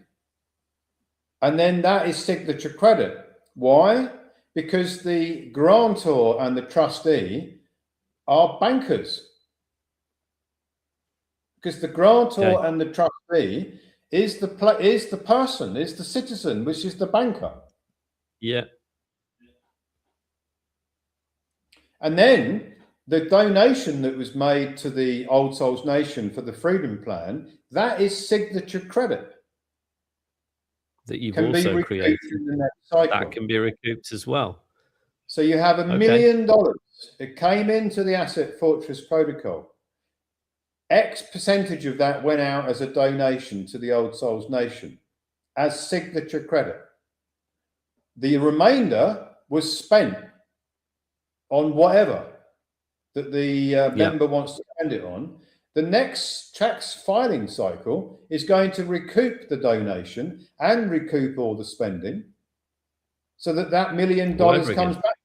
And then that is signature credit. Why? Because the grantor and the trustee are bankers. Because the grantor and the trustee is the person, is the citizen, which is the banker. Yeah. And then the donation that was made to the Old Souls Nation for the Freedom Plan, that is signature credit. That you've also created. In the next cycle. That can be recouped as well. So you have $1 million. It came into the Asset Fortress Protocol. X percentage of that went out as a donation to the Old Souls Nation as signature credit. The remainder was spent on whatever that the member wants to spend it on. The next tax filing cycle is going to recoup the donation and recoup all the spending, so that $1 million comes back.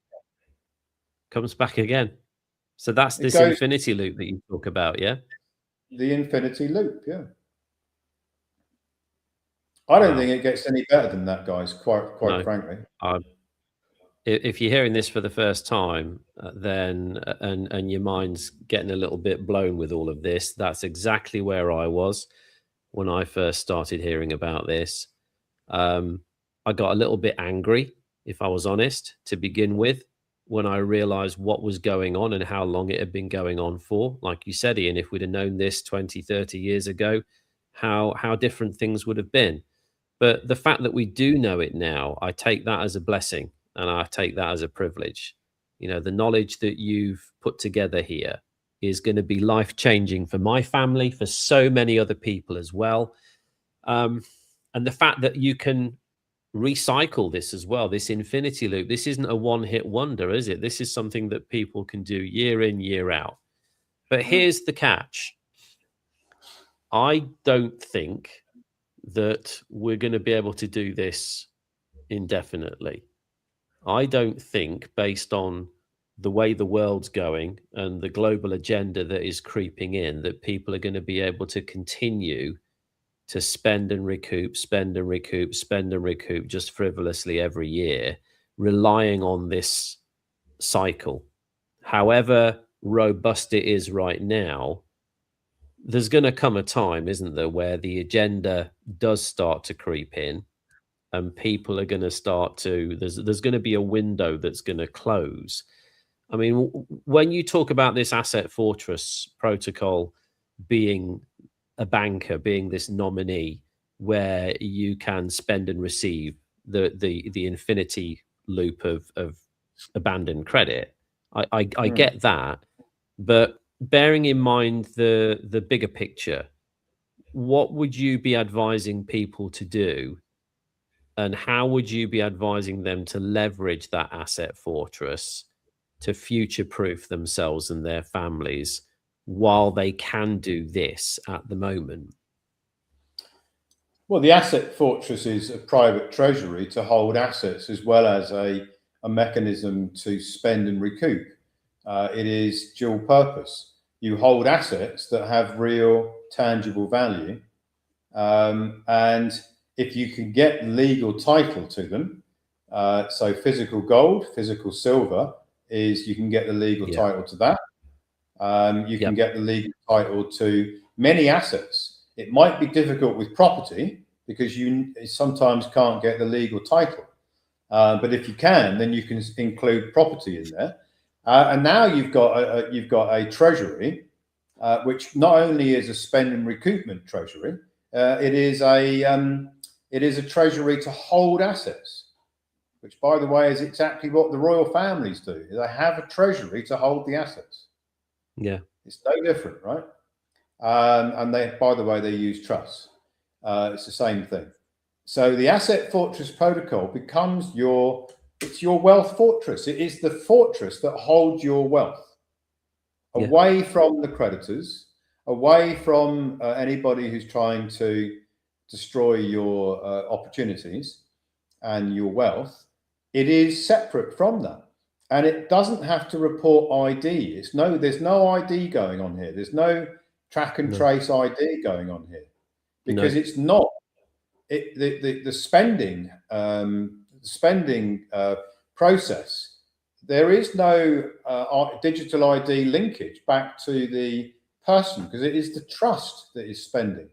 Comes back again. So that's It this goes infinity loop that you talk about, yeah? the infinity loop, yeah. I don't think it gets any better than that, guys, quite frankly. If you're hearing this for the first time, then and your mind's getting a little bit blown with all of this, that's exactly where I was when I first started hearing about this. I got a little bit angry, if I was honest, to begin with, when I realized what was going on and how long it had been going on for. Like you said, Ian, if we'd have known this 20, 30 years ago, how different things would have been. But the fact that we do know it now, I take that as a blessing and I take that as a privilege. You know, the knowledge that you've put together here is going to be life changing for my family, for so many other people as well. And the fact that you can recycle this as well, this infinity loop, this isn't a one hit wonder, is it? This is something that people can do year in, year out. But here's the catch. I don't think that we're going to be able to do this indefinitely. I don't think, based on the way the world's going and the global agenda that is creeping in, that people are going to be able to continue to spend and recoup, spend and recoup, spend and recoup just frivolously every year, relying on this cycle. However robust it is right now, there's going to come a time, isn't there, where the agenda does start to creep in and people are going to start to, there's going to be a window that's going to close. I mean, when you talk about this asset fortress protocol being a banker, being this nominee where you can spend and receive the infinity loop of abandoned credit, I get that, but bearing in mind the bigger picture, what would you be advising people to do, and how would you be advising them to leverage that asset fortress to future-proof themselves and their families while they can do this at the moment? Well, the asset fortress is a private treasury to hold assets as well as a mechanism to spend and recoup. It is dual purpose. You hold assets that have real tangible value. And if you can get legal title to them, so physical gold, physical silver, is you can get the legal title to that. You can get the legal title to many assets. It might be difficult with property because you sometimes can't get the legal title. But if you can, then you can include property in there. And now you've got a treasury, which not only is a spend and recoupment treasury, it is a treasury to hold assets, which, by the way, is exactly what the royal families do. They have a treasury to hold the assets. Yeah, it's no different, right? And they, by the way, they use trusts. It's the same thing. So the asset fortress protocol becomes your wealth fortress. It is the fortress that holds your wealth away from the creditors, away from anybody who's trying to destroy your opportunities and your wealth. It is separate from that. And it doesn't have to report ID. There's no ID going on here. There's no track and trace ID going on here, because it's not the spending process. There is no digital ID linkage back to the person, because it is the trust that is spending.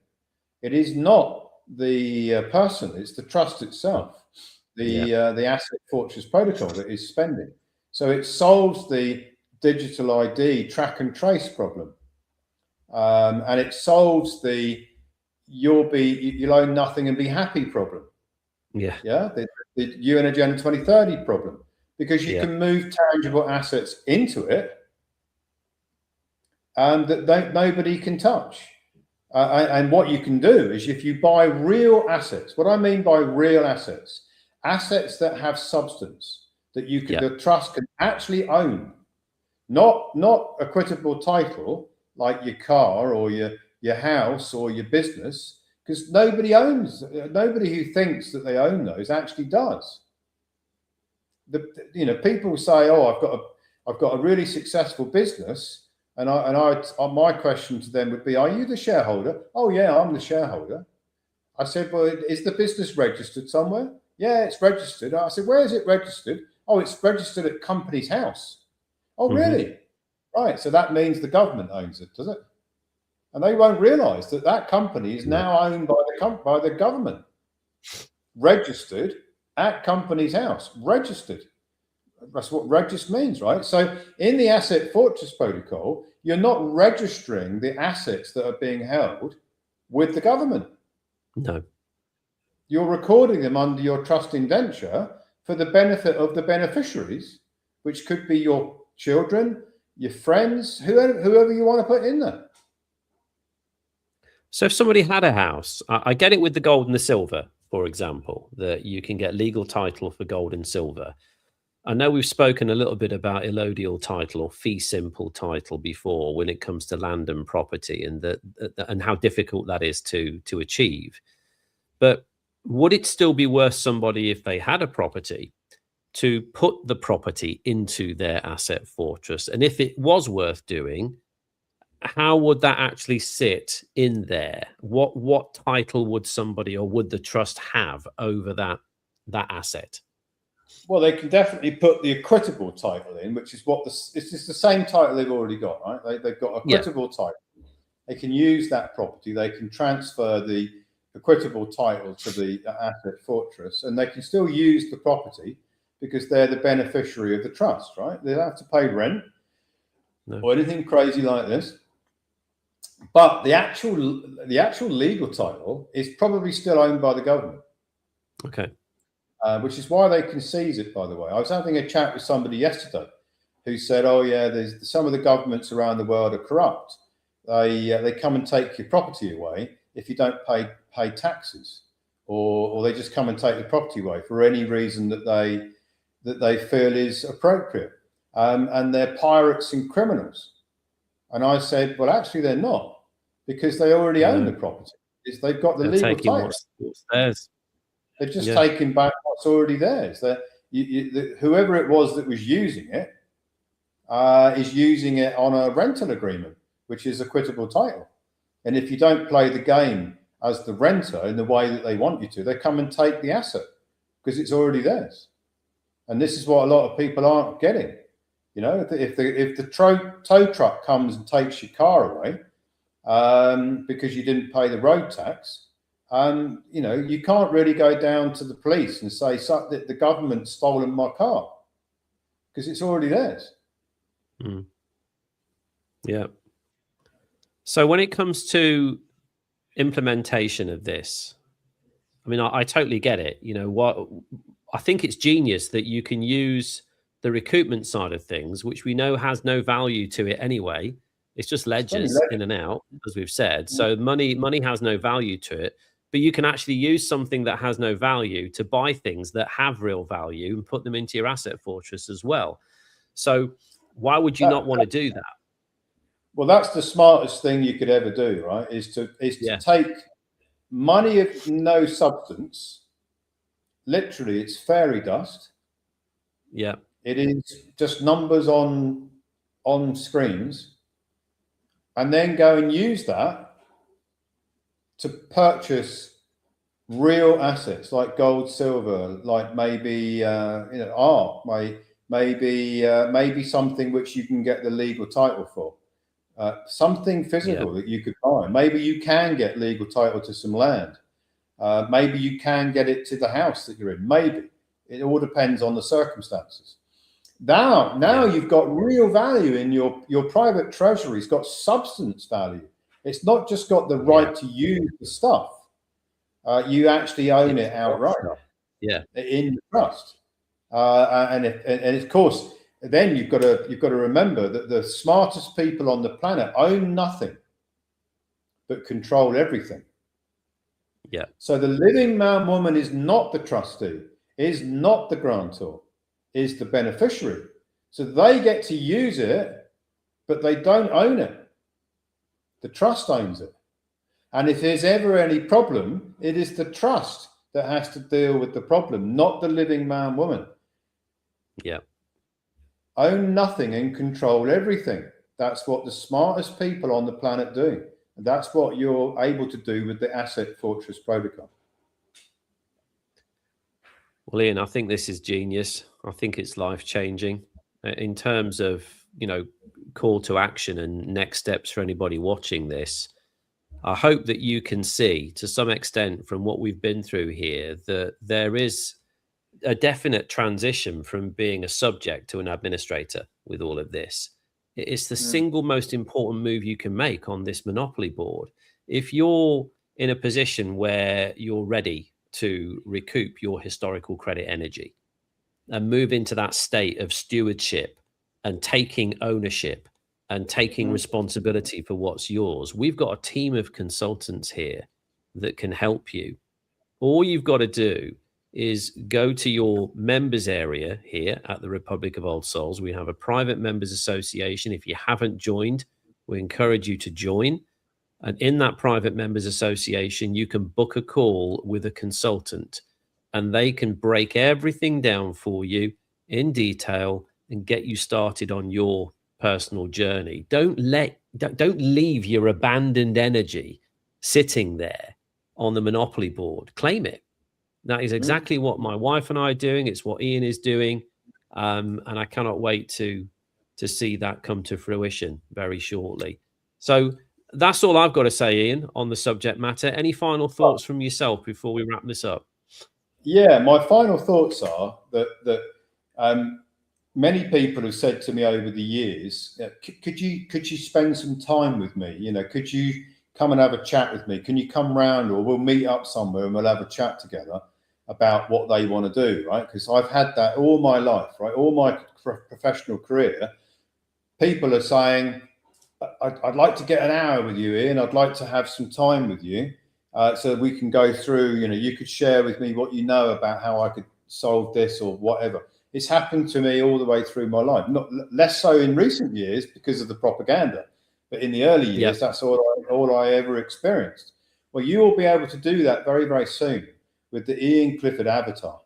It is not the person; it's the trust itself. The asset fortress protocol that is spending. So it solves the digital ID track and trace problem, and it solves the you'll own nothing and be happy problem. The UN Agenda 2030 problem, because you can move tangible assets into it that nobody can touch. And what you can do is, if you buy real assets, what I mean by real assets that have substance, that you can, the trust can actually own, not equitable title like your car or your house or your business, because nobody who thinks that they own those actually does. People say, oh, I've got a really successful business, and my question to them would be, are you the shareholder? Oh yeah, I'm the shareholder. I said, well, is the business registered somewhere? Yeah, it's registered. I said, where is it registered? Oh, it's registered at Companies House. Oh, really? Right. So that means the government owns it, does it? And they won't realise that that company is now owned by the government. Registered at Companies House. Registered. That's what regist means, right? So in the Asset Fortress Protocol, you're not registering the assets that are being held with the government. No. You're recording them under your trust indenture for the benefit of the beneficiaries, which could be your children, your friends, whoever you want to put in there. So if somebody had a house, I get it with the gold and the silver, for example, that you can get legal title for gold and silver. I know we've spoken a little bit about allodial title or fee simple title before when it comes to land and property, and how difficult that is to achieve. But would it still be worth somebody, if they had a property, to put the property into their asset fortress? And if it was worth doing, how would that actually sit in there? What title would somebody, or would the trust have over that asset? Well, they can definitely put the equitable title in, which is it's just the same title they've already got, right? They've got equitable title. They can use that property. They can transfer the equitable title to the asset fortress, and they can still use the property because they're the beneficiary of the trust, right? They don't have to pay rent or anything crazy like this. But the actual legal title is probably still owned by the government. Okay. Which is why they can seize it, by the way. I was having a chat with somebody yesterday who said, oh yeah, there's some of the governments around the world are corrupt. They come and take your property away if you don't pay taxes, or they just come and take the property away for any reason that they feel is appropriate. And they're pirates and criminals. And I said, well, actually they're not, because they already own the property. They've got the legal title. What's theirs. They've just taken back what's already theirs. Whoever it was that was using it is using it on a rental agreement, which is equitable title. And if you don't play the game as the renter in the way that they want you to, they come and take the asset because it's already theirs. And this is what a lot of people aren't getting. You know, if the tow truck comes and takes your car away because you didn't pay the road tax, you know, you can't really go down to the police and say that the government's stolen my car, because it's already theirs. Yeah. So when it comes to implementation of this, I mean, I totally get it. You know, I think it's genius that you can use the recoupment side of things, which we know has no value to it anyway. It's just ledgers in and out, as we've said. So money has no value to it. But you can actually use something that has no value to buy things that have real value and put them into your asset fortress as well. So why would you not want to do that? Well, that's the smartest thing you could ever do, right? Is to take money of no substance. Literally, it's fairy dust. Yeah. It is just numbers on screens, and then go and use that to purchase real assets like gold, silver, like maybe art, maybe something which you can get the legal title for, something physical that you could buy. Maybe you can get legal title to some land. Maybe you can get it to the house that you're in. Maybe it all depends on the circumstances. Now you've got real value in your private treasury's got substance value. It's not just got the right to use the stuff. You actually own it outright. Yeah, in the trust. And of course, then you've got to remember that the smartest people on the planet own nothing, but control everything. Yeah. So the living man, woman is not the trustee, is not the grantor, is the beneficiary. So they get to use it, but they don't own it. The trust owns it. And if there's ever any problem, it is the trust that has to deal with the problem, not the living man, woman. Yeah. own nothing and control everything. That's what the smartest people on the planet do. And that's what you're able to do with the Asset Fortress protocol. Well, Ian, I think this is genius. I think it's life-changing in terms of, call to action and next steps for anybody watching this. I hope that you can see to some extent from what we've been through here that there is a definite transition from being a subject to an administrator with all of this. It's the single most important move you can make on this monopoly board. If you're in a position where you're ready to recoup your historical credit energy and move into that state of stewardship and taking ownership and taking responsibility for what's yours, we've got a team of consultants here that can help you. All you've got to do is go to your members area here at the Republic of Old Souls. We have a private members association. If you haven't joined, we encourage you to join. And in that private members association, you can book a call with a consultant and they can break everything down for you in detail and get you started on your personal journey. Don't leave your abandoned energy sitting there on the monopoly board. Claim it. That is exactly what my wife and I are doing. It's what Ian is doing. And I cannot wait to see that come to fruition very shortly. So that's all I've got to say, Ian, on the subject matter. Any final thoughts from yourself before we wrap this up? Yeah, my final thoughts are that many people have said to me over the years, could you spend some time with me? Could you come and have a chat with me? Can you come round, or we'll meet up somewhere and we'll have a chat together about what they want to do, right? Because I've had that all my life, right? All my professional career, people are saying, I'd like to get an hour with you, Ian. I'd like to have some time with you so we can go through, you could share with me what you know about how I could solve this or whatever. It's happened to me all the way through my life, not less so in recent years because of the propaganda. But in the early years, that's all I ever experienced. Well, you will be able to do that very, very soon with the Ian Clifford avatar.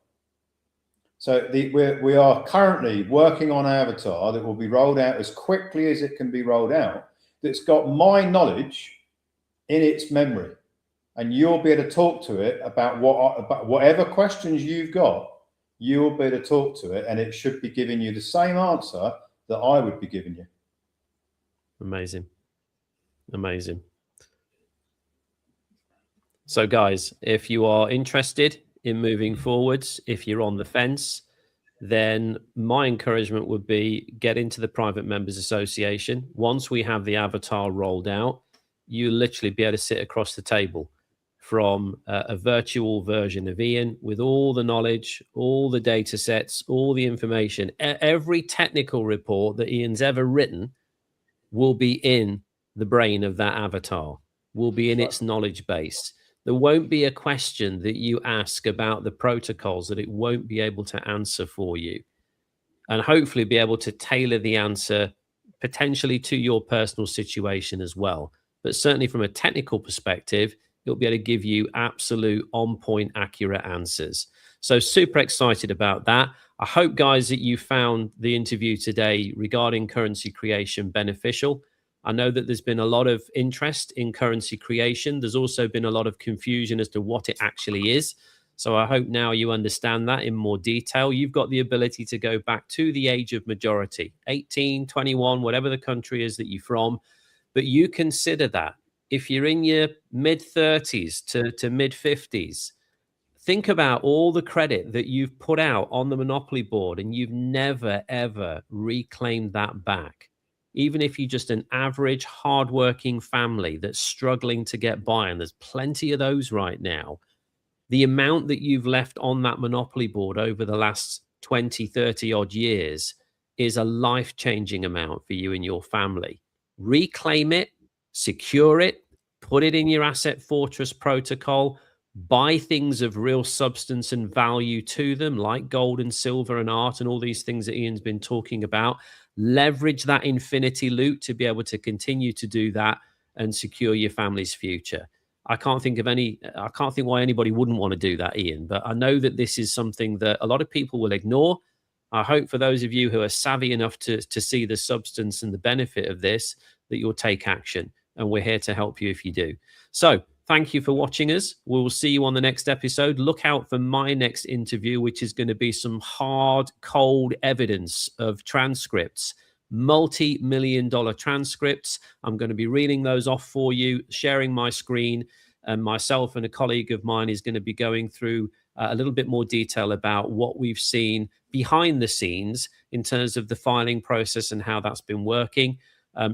So we are currently working on an avatar that will be rolled out as quickly as it can be rolled out, that's got my knowledge in its memory. And you'll be able to talk to it about whatever questions you've got, you'll be able to talk to it, and it should be giving you the same answer that I would be giving you. Amazing. Amazing. So guys, if you are interested in moving forwards, if you're on the fence, then my encouragement would be get into the private members association. Once we have the avatar rolled out, you literally be able to sit across the table from a virtual version of Ian with all the knowledge, all the data sets, all the information. Every technical report that Ian's ever written will be in the brain of that avatar, will be in its knowledge base. There won't be a question that you ask about the protocols that it won't be able to answer for you, and hopefully be able to tailor the answer potentially to your personal situation as well. But certainly from a technical perspective, it'll be able to give you absolute on-point accurate answers. So super excited about that. I hope, guys, that you found the interview today regarding currency creation beneficial. I know that there's been a lot of interest in currency creation. There's also been a lot of confusion as to what it actually is. So I hope now you understand that in more detail. You've got the ability to go back to the age of majority, 18, 21, whatever the country is that you're from. But you consider that if you're in your mid-30s to mid-50s, think about all the credit that you've put out on the monopoly board and you've never, ever reclaimed that back. Even if you're just an average, hardworking family that's struggling to get by, and there's plenty of those right now, the amount that you've left on that monopoly board over the last 20, 30 odd years is a life-changing amount for you and your family. Reclaim it, secure it, put it in your Asset Fortress protocol, buy things of real substance and value to them, like gold and silver and art and all these things that Ian's been talking about. Leverage that infinity loot to be able to continue to do that and secure your family's future. I can't think why anybody wouldn't want to do that, Ian, but I know that this is something that a lot of people will ignore. I hope for those of you who are savvy enough to see the substance and the benefit of this, that you'll take action. And we're here to help you if you do. So thank you for watching us. We'll see you on the next episode. Look out for my next interview, which is going to be some hard, cold evidence of transcripts, multi-million-dollar transcripts. I'm going to be reading those off for you, sharing my screen, and myself and a colleague of mine is going to be going through a little bit more detail about what we've seen behind the scenes in terms of the filing process and how that's been working,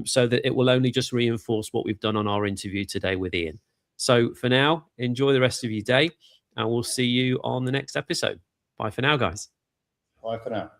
so that it will only just reinforce what we've done on our interview today with Ian. So for now, enjoy the rest of your day, and we'll see you on the next episode. Bye for now, guys. Bye for now.